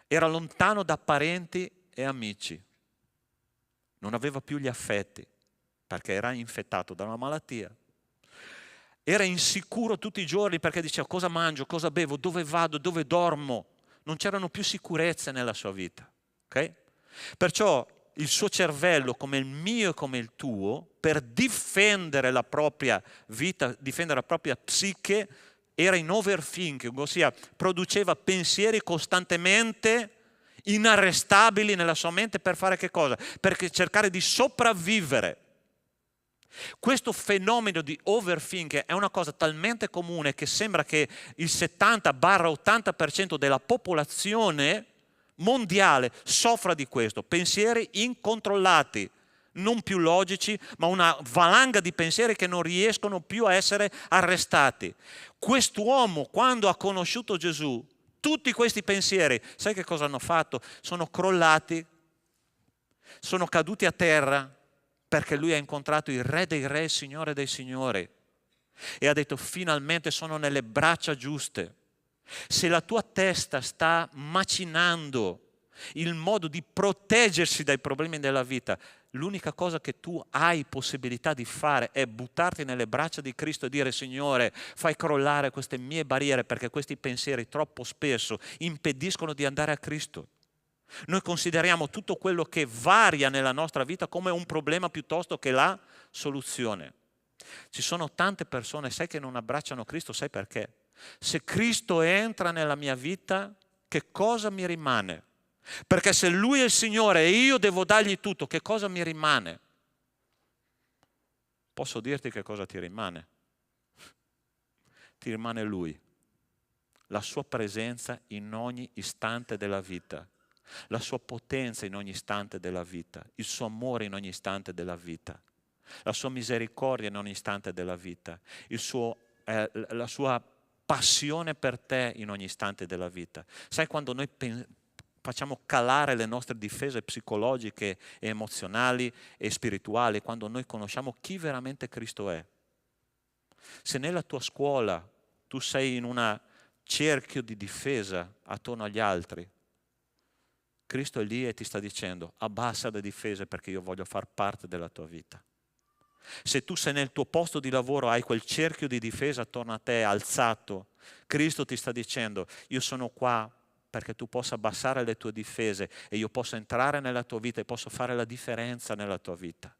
Era lontano da parenti e amici, non aveva più gli affetti perché era infettato da una malattia. Era insicuro tutti i giorni perché diceva cosa mangio, cosa bevo, dove vado, dove dormo. Non c'erano più sicurezze nella sua vita. Okay? Perciò il suo cervello, come il mio e come il tuo, per difendere la propria vita, difendere la propria psiche, era in overthinking, ossia produceva pensieri costantemente inarrestabili nella sua mente per fare che cosa? Per cercare di sopravvivere. Questo fenomeno di overthinking è una cosa talmente comune che sembra che il 70-80% della popolazione mondiale soffra di questo, pensieri incontrollati, non più logici, ma una valanga di pensieri che non riescono più a essere arrestati. Quest'uomo, quando ha conosciuto Gesù, tutti questi pensieri, sai che cosa hanno fatto? Sono crollati, sono caduti a terra, perché lui ha incontrato il Re dei Re, il Signore dei Signori, e ha detto finalmente sono nelle braccia giuste. Se la tua testa sta macinando il modo di proteggersi dai problemi della vita, l'unica cosa che tu hai possibilità di fare è buttarti nelle braccia di Cristo e dire Signore, fai crollare queste mie barriere, perché questi pensieri troppo spesso impediscono di andare a Cristo. Noi consideriamo tutto quello che varia nella nostra vita come un problema piuttosto che la soluzione. Ci sono tante persone, sai, che non abbracciano Cristo, sai perché? Se Cristo entra nella mia vita, che cosa mi rimane? Perché se Lui è il Signore e io devo dargli tutto, che cosa mi rimane? Posso dirti che cosa ti rimane? Ti rimane Lui, la sua presenza in ogni istante della vita, la sua potenza in ogni istante della vita, il suo amore in ogni istante della vita, la sua misericordia in ogni istante della vita, la sua passione per te in ogni istante della vita. Sai, quando noi facciamo calare le nostre difese psicologiche e emozionali e spirituali, quando noi conosciamo chi veramente Cristo è. Se nella tua scuola tu sei in una cerchio di difesa attorno agli altri. Cristo è lì e ti sta dicendo: abbassa le difese perché io voglio far parte della tua vita. Se tu sei nel tuo posto di lavoro, hai quel cerchio di difesa attorno a te alzato, Cristo ti sta dicendo: io sono qua perché tu possa abbassare le tue difese e io posso entrare nella tua vita e posso fare la differenza nella tua vita.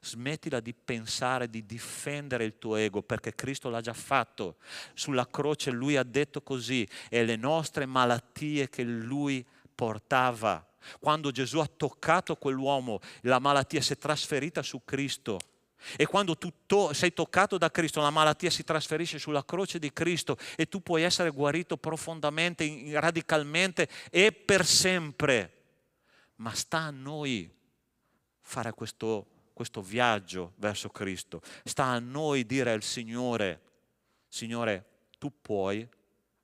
Smettila di pensare di difendere il tuo ego, perché Cristo l'ha già fatto. Sulla croce Lui ha detto così, e le nostre malattie che Lui portava. Quando Gesù ha toccato quell'uomo, la malattia si è trasferita su Cristo. E quando tu sei toccato da Cristo, la malattia si trasferisce sulla croce di Cristo e tu puoi essere guarito profondamente, radicalmente e per sempre. Ma sta a noi fare questo viaggio verso Cristo. Sta a noi dire al Signore: Signore, tu puoi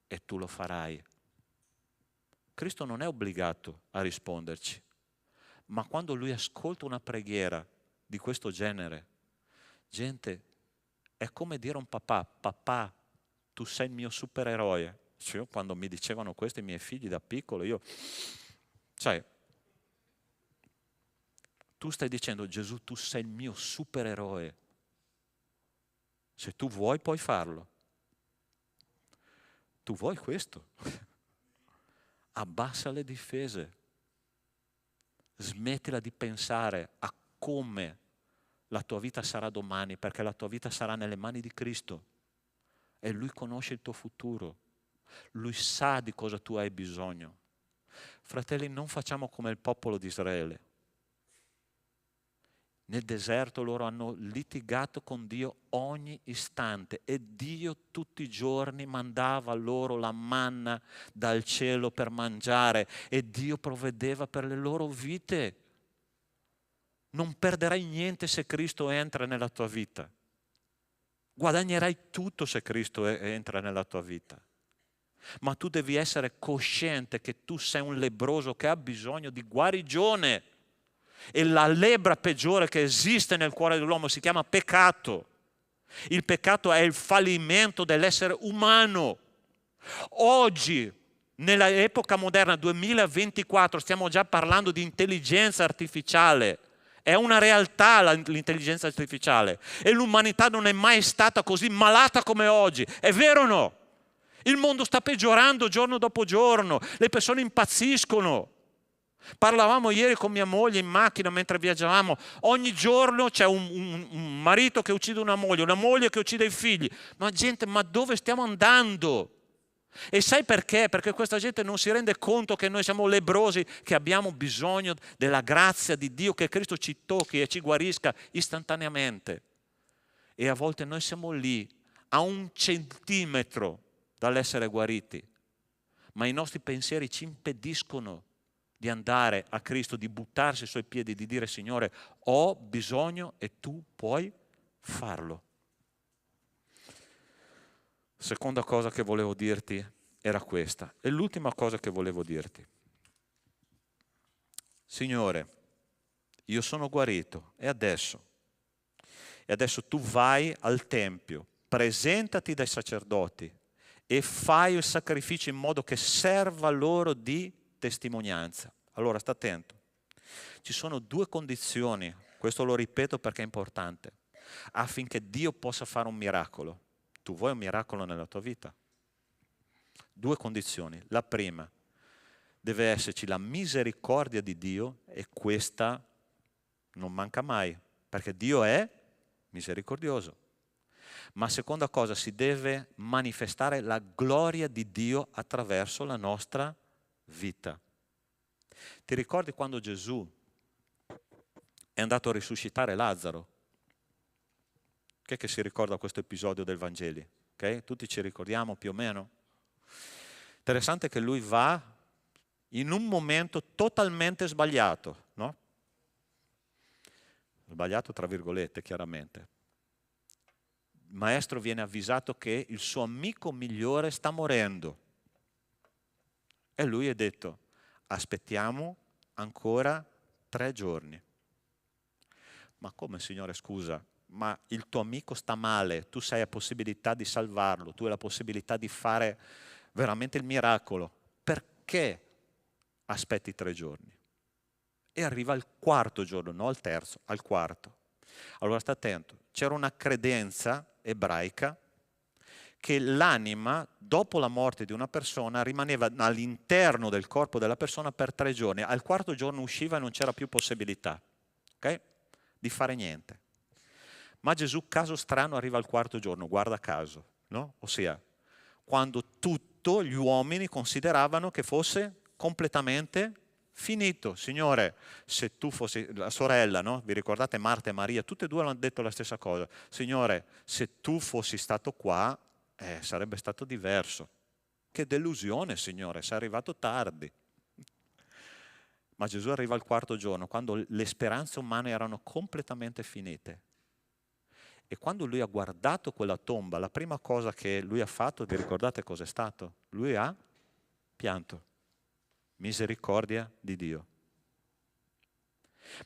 e tu lo farai. Cristo non è obbligato a risponderci, ma quando Lui ascolta una preghiera di questo genere, gente, è come dire a un papà: papà, tu sei il mio supereroe. Cioè, io quando mi dicevano questo i miei figli da piccolo, tu stai dicendo: Gesù, tu sei il mio supereroe. Se tu vuoi, puoi farlo. Tu vuoi questo? Abbassa le difese. Smettila di pensare a come la tua vita sarà domani, perché la tua vita sarà nelle mani di Cristo. E Lui conosce il tuo futuro. Lui sa di cosa tu hai bisogno. Fratelli, non facciamo come il popolo di Israele. Nel deserto loro hanno litigato con Dio ogni istante e Dio tutti i giorni mandava loro la manna dal cielo per mangiare e Dio provvedeva per le loro vite. Non perderai niente se Cristo entra nella tua vita. Guadagnerai tutto se Cristo entra nella tua vita. Ma tu devi essere cosciente che tu sei un lebbroso che ha bisogno di guarigione. E la lebbra peggiore che esiste nel cuore dell'uomo si chiama peccato. Il peccato è il fallimento dell'essere umano. Oggi, nella epoca moderna, 2024, stiamo già parlando di intelligenza artificiale. È una realtà l'intelligenza artificiale. E l'umanità non è mai stata così malata come oggi. È vero o no? Il mondo sta peggiorando giorno dopo giorno. Le persone impazziscono. Parlavamo ieri con mia moglie in macchina mentre viaggiavamo. Ogni giorno c'è un marito che uccide una moglie che uccide i figli. Ma gente, ma dove stiamo andando? E sai perché? Perché questa gente non si rende conto che noi siamo lebbrosi, che abbiamo bisogno della grazia di Dio, che Cristo ci tocchi e ci guarisca istantaneamente. E a volte noi siamo lì a 1 centimetro dall'essere guariti, ma i nostri pensieri ci impediscono di andare a Cristo, di buttarsi ai suoi piedi, di dire: Signore, ho bisogno e tu puoi farlo. Seconda cosa che volevo dirti era questa. E l'ultima cosa che volevo dirti: Signore, io sono guarito e adesso tu vai al Tempio, presentati dai sacerdoti e fai il sacrificio in modo che serva loro di testimonianza. Allora sta attento, ci sono 2 condizioni, questo lo ripeto perché è importante, affinché Dio possa fare un miracolo. Tu vuoi un miracolo nella tua vita? 2 condizioni. La prima, deve esserci la misericordia di Dio e questa non manca mai, perché Dio è misericordioso. Ma seconda cosa, si deve manifestare la gloria di Dio attraverso la nostra vita. Ti ricordi quando Gesù è andato a risuscitare Lazzaro? Chi è che si ricorda questo episodio del Vangelo? Okay? Tutti ci ricordiamo più o meno. Interessante che lui va in un momento totalmente sbagliato, no? Sbagliato tra virgolette, chiaramente. Il maestro viene avvisato che il suo amico migliore sta morendo. E lui ha detto: aspettiamo ancora 3 giorni. Ma come, Signore, scusa? Ma il tuo amico sta male, tu hai la possibilità di salvarlo, tu hai la possibilità di fare veramente il miracolo. Perché aspetti 3 giorni? E arriva al 4º giorno, non al terzo, al 4º. Allora sta attento, c'era una credenza ebraica che l'anima, dopo la morte di una persona, rimaneva all'interno del corpo della persona per 3 giorni. Al 4º giorno usciva e non c'era più possibilità, okay, di fare niente. Ma Gesù, caso strano, arriva al 4º giorno, guarda caso, no? Ossia, quando tutti gli uomini consideravano che fosse completamente finito. Signore, se tu fossi la sorella, no? Vi ricordate Marta e Maria? Tutte e due hanno detto la stessa cosa. Signore, se tu fossi stato qua, sarebbe stato diverso. Che delusione, Signore, sei arrivato tardi. Ma Gesù arriva al 4º giorno, quando le speranze umane erano completamente finite. E quando lui ha guardato quella tomba, la prima cosa che lui ha fatto, vi ricordate cos'è stato? Lui ha pianto. Misericordia di Dio.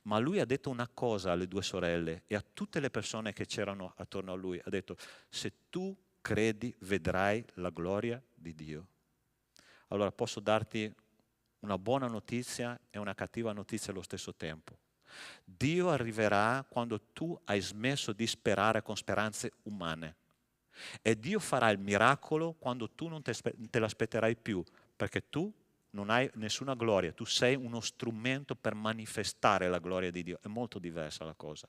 Ma lui ha detto una cosa alle 2 sorelle e a tutte le persone che c'erano attorno a lui. Ha detto, se tu credi vedrai la gloria di Dio. Allora posso darti una buona notizia e una cattiva notizia allo stesso tempo. Dio arriverà quando tu hai smesso di sperare con speranze umane. E Dio farà il miracolo quando tu non te l'aspetterai più, perché tu non hai nessuna gloria, tu sei uno strumento per manifestare la gloria di Dio. È molto diversa la cosa.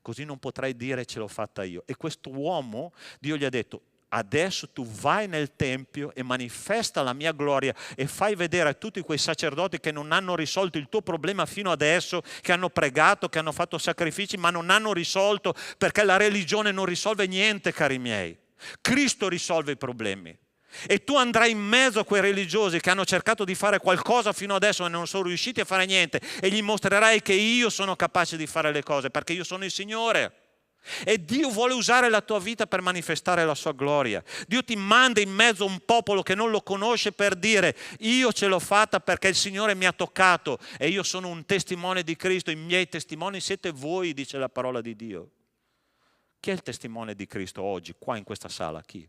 Così non potrai dire ce l'ho fatta io. E questo uomo, Dio gli ha detto, adesso tu vai nel Tempio e manifesta la mia gloria e fai vedere a tutti quei sacerdoti che non hanno risolto il tuo problema fino adesso, che hanno pregato, che hanno fatto sacrifici, ma non hanno risolto, perché la religione non risolve niente, cari miei. Cristo risolve i problemi. E tu andrai in mezzo a quei religiosi che hanno cercato di fare qualcosa fino adesso e non sono riusciti a fare niente e gli mostrerai che io sono capace di fare le cose perché io sono il Signore. E Dio vuole usare la tua vita per manifestare la sua gloria. Dio ti manda in mezzo a un popolo che non lo conosce per dire io ce l'ho fatta perché il Signore mi ha toccato e io sono un testimone di Cristo. I miei testimoni siete voi, dice la parola di Dio. Chi è il testimone di Cristo oggi qua in questa sala? Chi?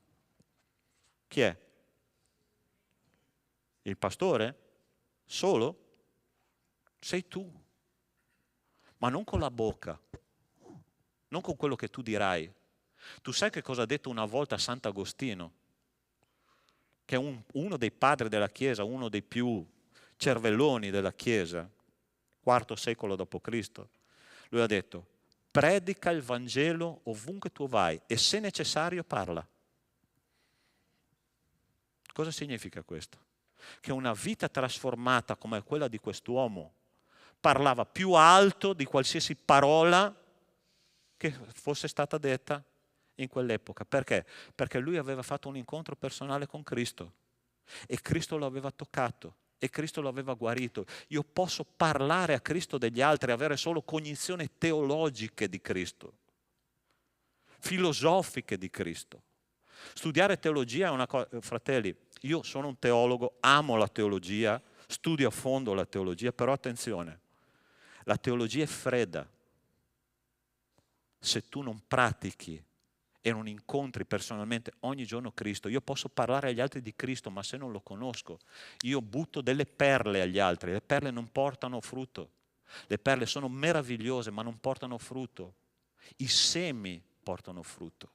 Chi è? Il pastore? Solo? Sei tu. Ma non con la bocca. Non con quello che tu dirai. Tu sai che cosa ha detto una volta Sant'Agostino? Che è uno dei padri della Chiesa, uno dei più cervelloni della Chiesa, IV secolo d.C. Lui ha detto, predica il Vangelo ovunque tu vai e se necessario parla. Cosa significa questo? Che una vita trasformata come quella di quest'uomo parlava più alto di qualsiasi parola che fosse stata detta in quell'epoca. Perché? Perché lui aveva fatto un incontro personale con Cristo e Cristo lo aveva toccato e Cristo lo aveva guarito. Io posso parlare a Cristo degli altri, avere solo cognizioni teologiche di Cristo, filosofiche di Cristo. Studiare teologia è una cosa, fratelli, io sono un teologo, amo la teologia, studio a fondo la teologia, però attenzione, la teologia è fredda. Se tu non pratichi e non incontri personalmente ogni giorno Cristo, io posso parlare agli altri di Cristo, ma se non lo conosco, io butto delle perle agli altri, le perle non portano frutto, le perle sono meravigliose ma non portano frutto, i semi portano frutto.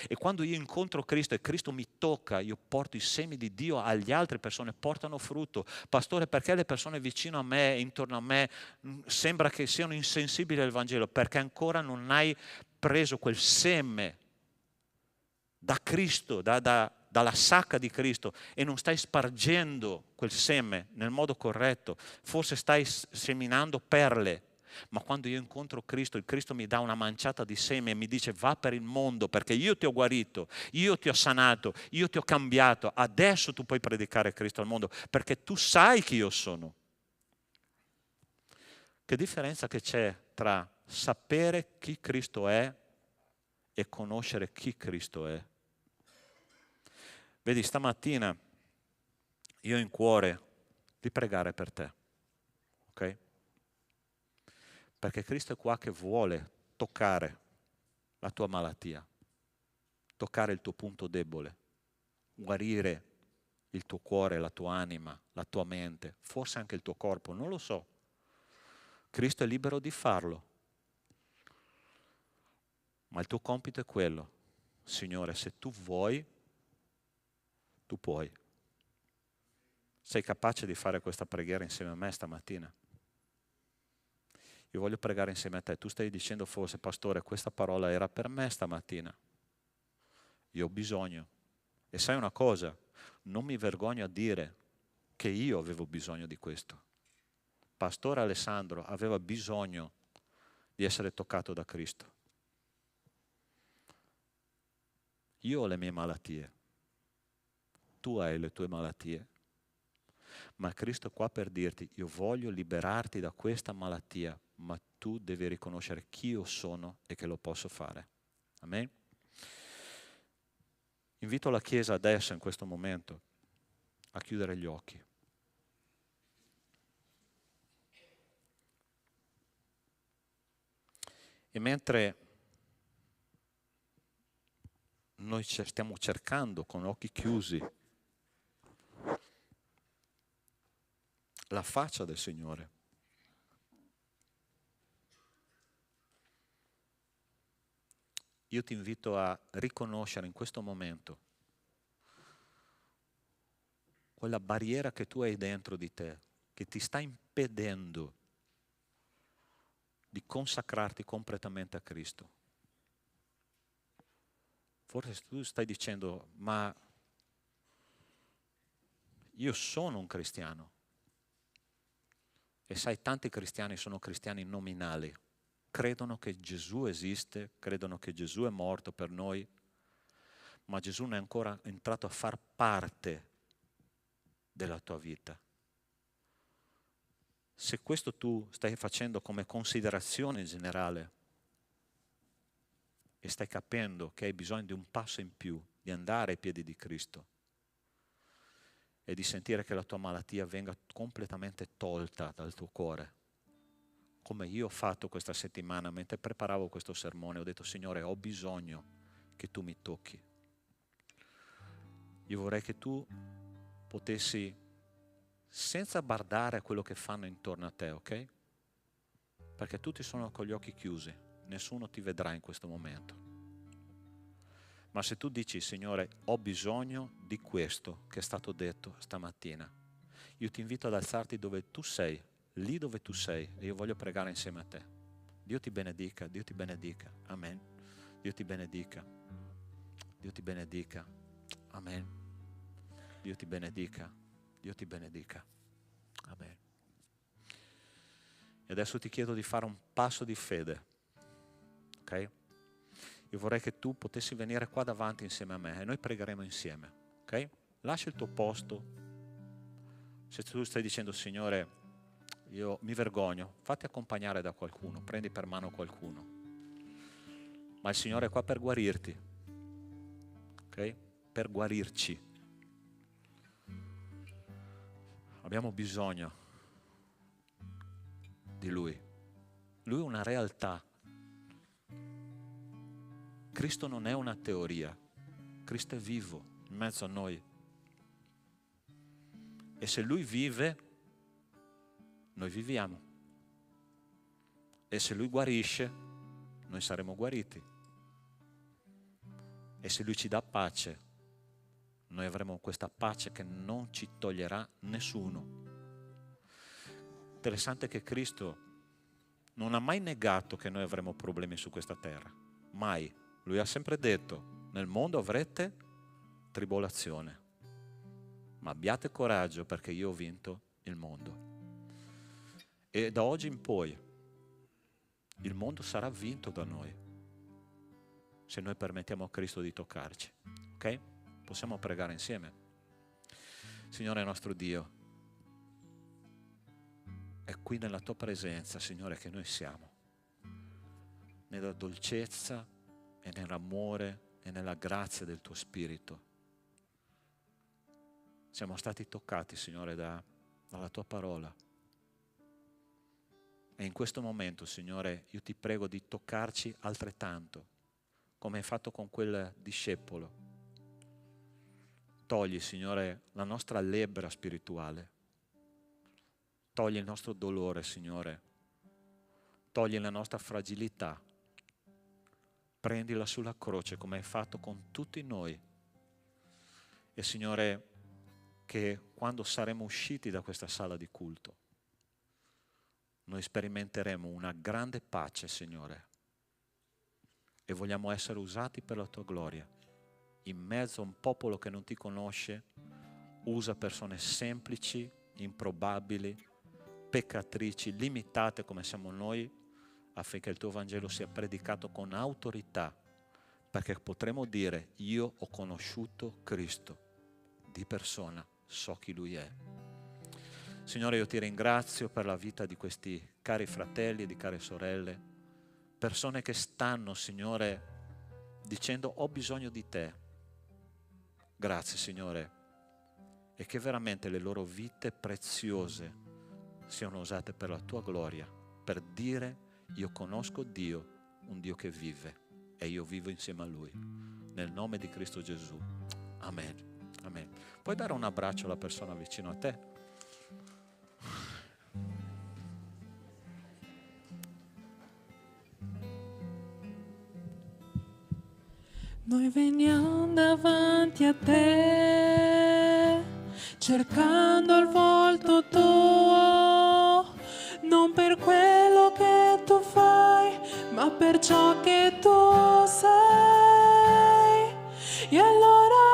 E quando io incontro Cristo e Cristo mi tocca, io porto i semi di Dio agli altre persone, portano frutto. Pastore, perché le persone vicino a me, intorno a me, sembra che siano insensibili al Vangelo? Perché ancora non hai preso quel seme da Cristo, dalla sacca di Cristo e non stai spargendo quel seme nel modo corretto. Forse stai seminando perle. Ma quando io incontro Cristo, il Cristo mi dà una manciata di seme e mi dice va per il mondo perché io ti ho guarito, io ti ho sanato, io ti ho cambiato, adesso tu puoi predicare Cristo al mondo perché tu sai chi io sono. Che differenza che c'è tra sapere chi Cristo è e conoscere chi Cristo è? Vedi, stamattina io ho in cuore di pregare per te, ok? Perché Cristo è qua che vuole toccare la tua malattia, toccare il tuo punto debole, guarire il tuo cuore, la tua anima, la tua mente, forse anche il tuo corpo, non lo so. Cristo è libero di farlo. Ma il tuo compito è quello. Signore, se tu vuoi, tu puoi. Sei capace di fare questa preghiera insieme a me stamattina? Io voglio pregare insieme a te. Tu stai dicendo forse, pastore, questa parola era per me stamattina. Io ho bisogno. E sai una cosa? Non mi vergogno a dire che io avevo bisogno di questo. Pastore Alessandro aveva bisogno di essere toccato da Cristo. Io ho le mie malattie. Tu hai le tue malattie. Ma Cristo è qua per dirti, io voglio liberarti da questa malattia, ma tu devi riconoscere chi io sono e che lo posso fare. Amen? Invito la Chiesa adesso, in questo momento, a chiudere gli occhi. E mentre noi stiamo cercando con occhi chiusi la faccia del Signore, io ti invito a riconoscere in questo momento quella barriera che tu hai dentro di te, che ti sta impedendo di consacrarti completamente a Cristo. Forse tu stai dicendo, ma io sono un cristiano. E sai, tanti cristiani sono cristiani nominali. Credono che Gesù esiste, credono che Gesù è morto per noi, ma Gesù non è ancora entrato a far parte della tua vita. Se questo tu stai facendo come considerazione generale e stai capendo che hai bisogno di un passo in più, di andare ai piedi di Cristo e di sentire che la tua malattia venga completamente tolta dal tuo cuore, come io ho fatto questa settimana mentre preparavo questo sermone, ho detto, Signore, ho bisogno che tu mi tocchi. Io vorrei che tu potessi, senza badare a quello che fanno intorno a te, ok? Perché tutti sono con gli occhi chiusi, nessuno ti vedrà in questo momento. Ma se tu dici, Signore, ho bisogno di questo che è stato detto stamattina, io ti invito ad alzarti dove tu sei, lì dove tu sei, e io voglio pregare insieme a te. Dio ti benedica, Dio ti benedica. Amen. Dio ti benedica. Dio ti benedica. Amen. Dio ti benedica. Dio ti benedica. Amen. E adesso ti chiedo di fare un passo di fede. Ok? Io vorrei che tu potessi venire qua davanti insieme a me e noi pregheremo insieme. Ok? Lascia il tuo posto. Se tu stai dicendo, Signore, io mi vergogno, fatti accompagnare da qualcuno, prendi per mano qualcuno. Ma il Signore è qua per guarirti. Ok? Per guarirci. Abbiamo bisogno di Lui. Lui è una realtà. Cristo non è una teoria. Cristo è vivo in mezzo a noi. E se Lui vive, noi viviamo. E se Lui guarisce, noi saremo guariti. E se Lui ci dà pace, noi avremo questa pace che non ci toglierà nessuno. Interessante che Cristo non ha mai negato che noi avremo problemi su questa terra. Mai. Lui ha sempre detto, nel mondo avrete tribolazione. Ma abbiate coraggio perché io ho vinto il mondo. E da oggi in poi il mondo sarà vinto da noi, se noi permettiamo a Cristo di toccarci. Ok? Possiamo pregare insieme? Signore nostro Dio, è qui nella tua presenza, Signore, che noi siamo, nella dolcezza e nell'amore e nella grazia del tuo Spirito. Siamo stati toccati, Signore, dalla tua parola. E in questo momento, Signore, io ti prego di toccarci altrettanto, come hai fatto con quel discepolo, togli, Signore, la nostra lebbra spirituale. Togli il nostro dolore, Signore. Togli la nostra fragilità. Prendila sulla croce come hai fatto con tutti noi. E Signore, che quando saremo usciti da questa sala di culto, noi sperimenteremo una grande pace, Signore. E vogliamo essere usati per la tua gloria. In mezzo a un popolo che non ti conosce, usa persone semplici, improbabili, peccatrici, limitate come siamo noi, affinché il tuo Vangelo sia predicato con autorità, perché potremo dire: io ho conosciuto Cristo di persona, so chi Lui è. Signore, io ti ringrazio per la vita di questi cari fratelli e di care sorelle, persone che stanno, Signore, dicendo: ho bisogno di te. Grazie, Signore, e che veramente le loro vite preziose siano usate per la tua gloria, per dire: io conosco Dio, un Dio che vive, e io vivo insieme a Lui. Nel nome di Cristo Gesù. Amen. Amen. Puoi dare un abbraccio alla persona vicino a te? Noi veniamo davanti a te, cercando il volto tuo, non per quello che tu fai, ma per ciò che tu sei. E allora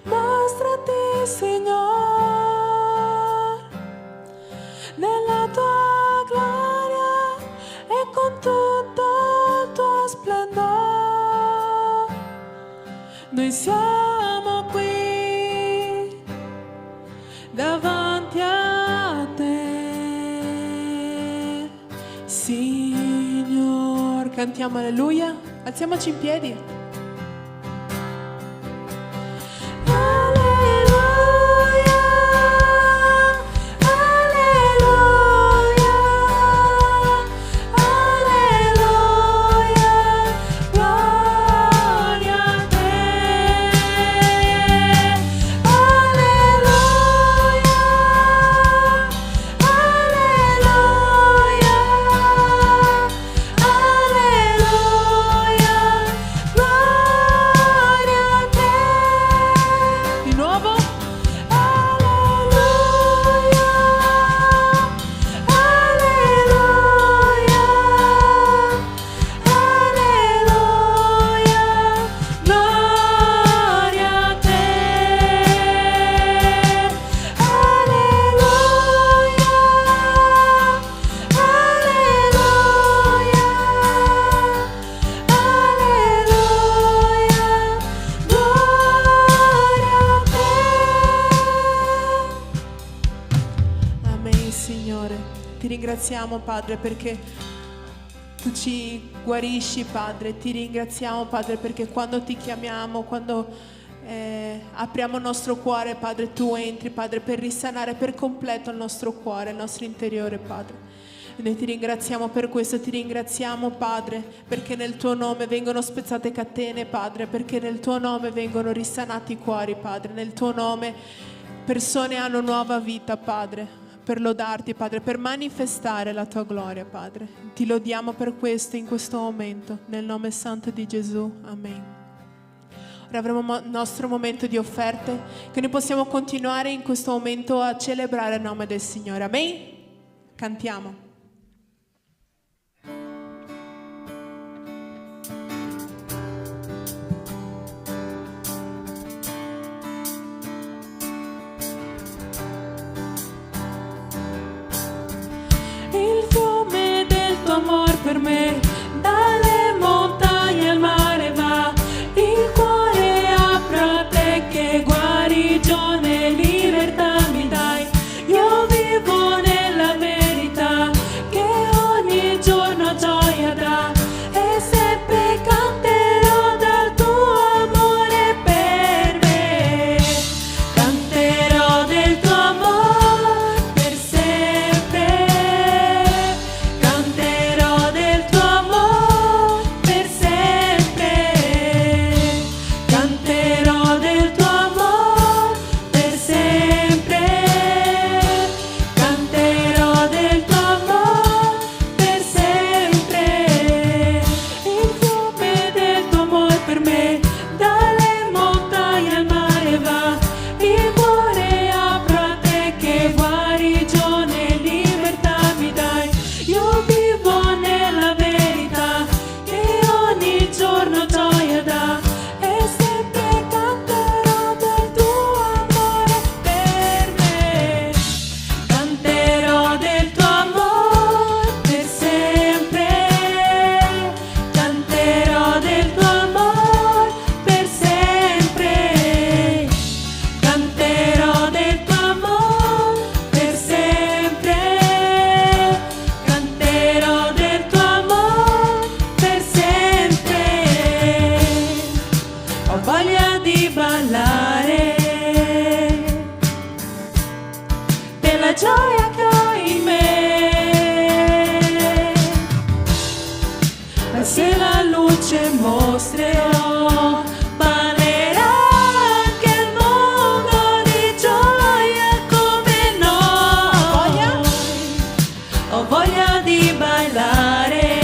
mostrati, Signore, nella tua gloria e con tutto il tuo splendore. Noi siamo qui davanti a te, Signor. Cantiamo alleluia, alziamoci in piedi. Ringraziamo, Padre, perché tu ci guarisci, Padre. Ti ringraziamo, Padre, perché quando ti chiamiamo, quando apriamo il nostro cuore, Padre, tu entri, Padre, per risanare per completo il nostro cuore, il nostro interiore, Padre. E noi ti ringraziamo per questo, ti ringraziamo, Padre, perché nel tuo nome vengono spezzate catene, Padre, perché nel tuo nome vengono risanati i cuori, Padre, nel tuo nome persone hanno nuova vita, Padre, per lodarti, Padre, per manifestare la tua gloria, Padre. Ti lodiamo per questo in questo momento, nel nome santo di Gesù. Amen. Ora avremo il nostro momento di offerte, che noi possiamo continuare in questo momento a celebrare il nome del Signore. Amen. Cantiamo. Amor per me, dalle montagne al mare va, il cuore apro a te, che guarigione e libertà mi dai. Io vivo nella verità, voglia di ballare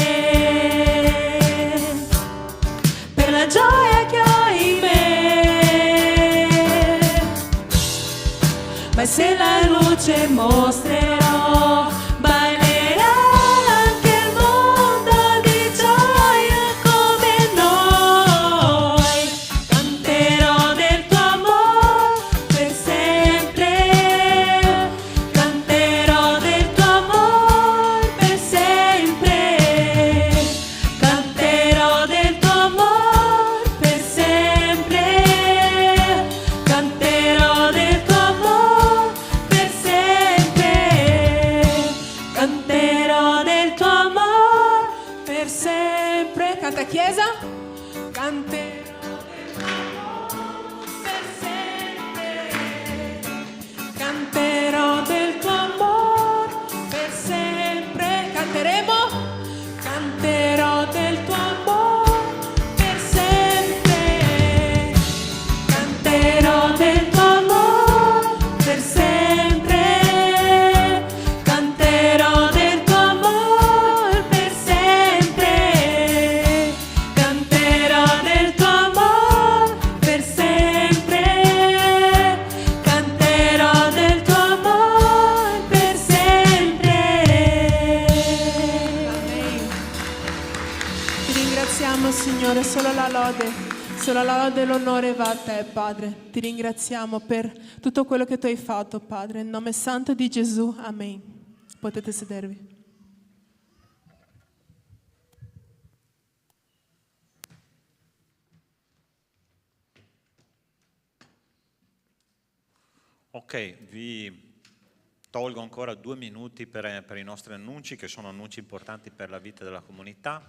per la gioia che ho in me. Ma se la luce mostrerò, ballerà anche il mondo di gioia come noi. Canterò del tuo amor per sempre, canterò del tuo amor per sempre, canterò del tuo amor per sempre, canterò del tuo amor per sempre, canterò del tuo amor per sempre. Canta Chiesa. Canterò del tuo amor per sempre, canterò del tuo amor per sempre. Canteremo. Canterò del tuo amor per sempre, canterò del tuo amor per sempre, canterò del tuo amor per sempre, canterò del tuo amor per sempre, canterò del tuo amor per sempre. Amen. Ti ringraziamo, Signore, solo la lode e l'onore va a te, Padre. Ti ringraziamo per tutto quello che tu hai fatto, Padre. Nel nome santo di Gesù, amen. Potete sedervi. Ok, vi tolgo ancora 2 minuti per i nostri annunci, che sono annunci importanti per la vita della comunità.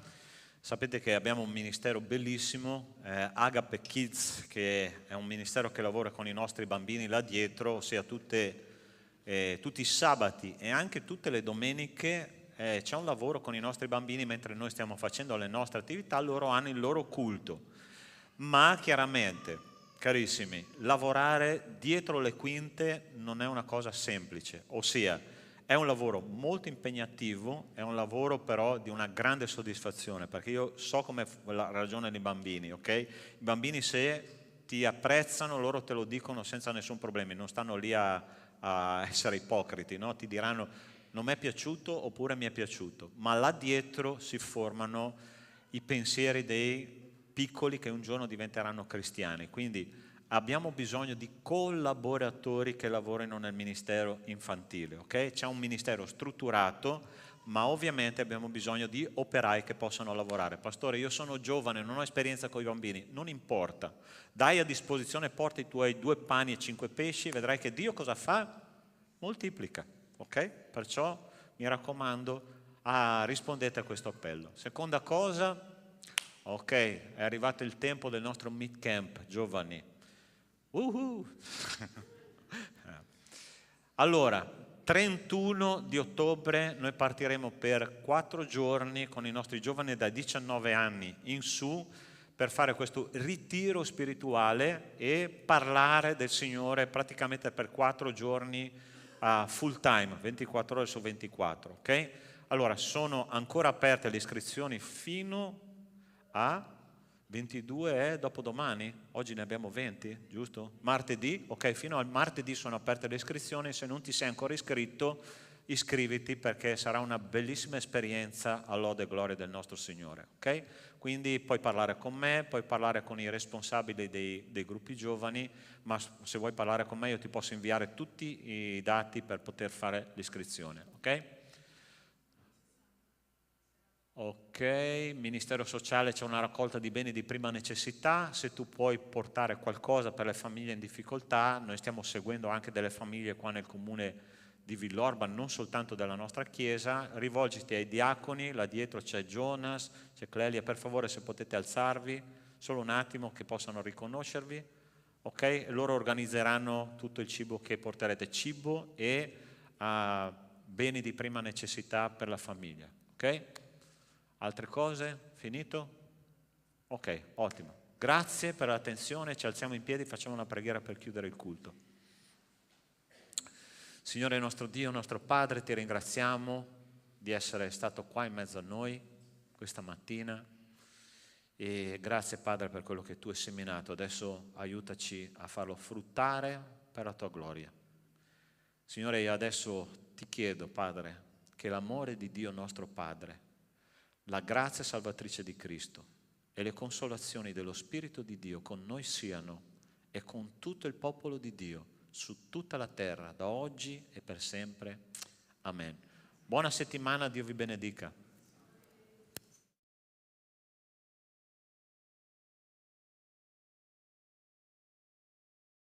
Sapete che abbiamo un ministero bellissimo, Agape Kids, che è un ministero che lavora con i nostri bambini là dietro, ossia tutti i sabati e anche tutte le domeniche c'è un lavoro con i nostri bambini mentre noi stiamo facendo le nostre attività, loro hanno il loro culto. Ma chiaramente, carissimi, lavorare dietro le quinte non è una cosa semplice, ossia è un lavoro molto impegnativo, è un lavoro però di una grande soddisfazione, perché io so come ragionano i bambini, ok? I bambini, se ti apprezzano, loro te lo dicono senza nessun problema, non stanno lì a essere ipocriti, no? Ti diranno non mi è piaciuto oppure mi è piaciuto, ma là dietro si formano i pensieri dei piccoli che un giorno diventeranno cristiani. Quindi abbiamo bisogno di collaboratori che lavorino nel ministero infantile, ok? C'è un ministero strutturato, ma ovviamente abbiamo bisogno di operai che possano lavorare. Pastore, io sono giovane, non ho esperienza con i bambini, non importa. Dai a disposizione, porta i tuoi 2 pani e 5 pesci, vedrai che Dio cosa fa? Moltiplica, ok? Perciò mi raccomando, rispondete a questo appello. Seconda cosa, ok, è arrivato il tempo del nostro Meet Camp, giovani. Allora, 31 di ottobre noi partiremo per 4 giorni con i nostri giovani da 19 anni in su per fare questo ritiro spirituale e parlare del Signore praticamente per 4 giorni full time, 24 ore su 24, ok? Allora, sono ancora aperte le iscrizioni fino a 22 è dopodomani, oggi ne abbiamo 20, giusto? Martedì, ok, fino al martedì sono aperte le iscrizioni, se non ti sei ancora iscritto, iscriviti perché sarà una bellissima esperienza all'ode e gloria del nostro Signore, ok? Quindi puoi parlare con me, puoi parlare con i responsabili dei gruppi giovani, ma se vuoi parlare con me io ti posso inviare tutti i dati per poter fare l'iscrizione, ok? Ok, Ministero Sociale, c'è una raccolta di beni di prima necessità, se tu puoi portare qualcosa per le famiglie in difficoltà, noi stiamo seguendo anche delle famiglie qua nel comune di Villorba, non soltanto della nostra chiesa, rivolgiti ai diaconi, là dietro c'è Jonas, c'è Clelia, per favore se potete alzarvi, solo un attimo che possano riconoscervi, ok? Loro organizzeranno tutto il cibo che porterete, cibo e beni di prima necessità per la famiglia, ok? Altre cose? Finito? Ok, ottimo. Grazie per l'attenzione, ci alziamo in piedi, facciamo una preghiera per chiudere il culto. Signore nostro Dio, nostro Padre, ti ringraziamo di essere stato qua in mezzo a noi questa mattina e grazie Padre per quello che tu hai seminato. Adesso aiutaci a farlo fruttare per la tua gloria. Signore, io adesso ti chiedo, Padre, che l'amore di Dio nostro Padre, la grazia salvatrice di Cristo e le consolazioni dello Spirito di Dio con noi siano e con tutto il popolo di Dio su tutta la terra, da oggi e per sempre. Amen. Buona settimana, Dio vi benedica.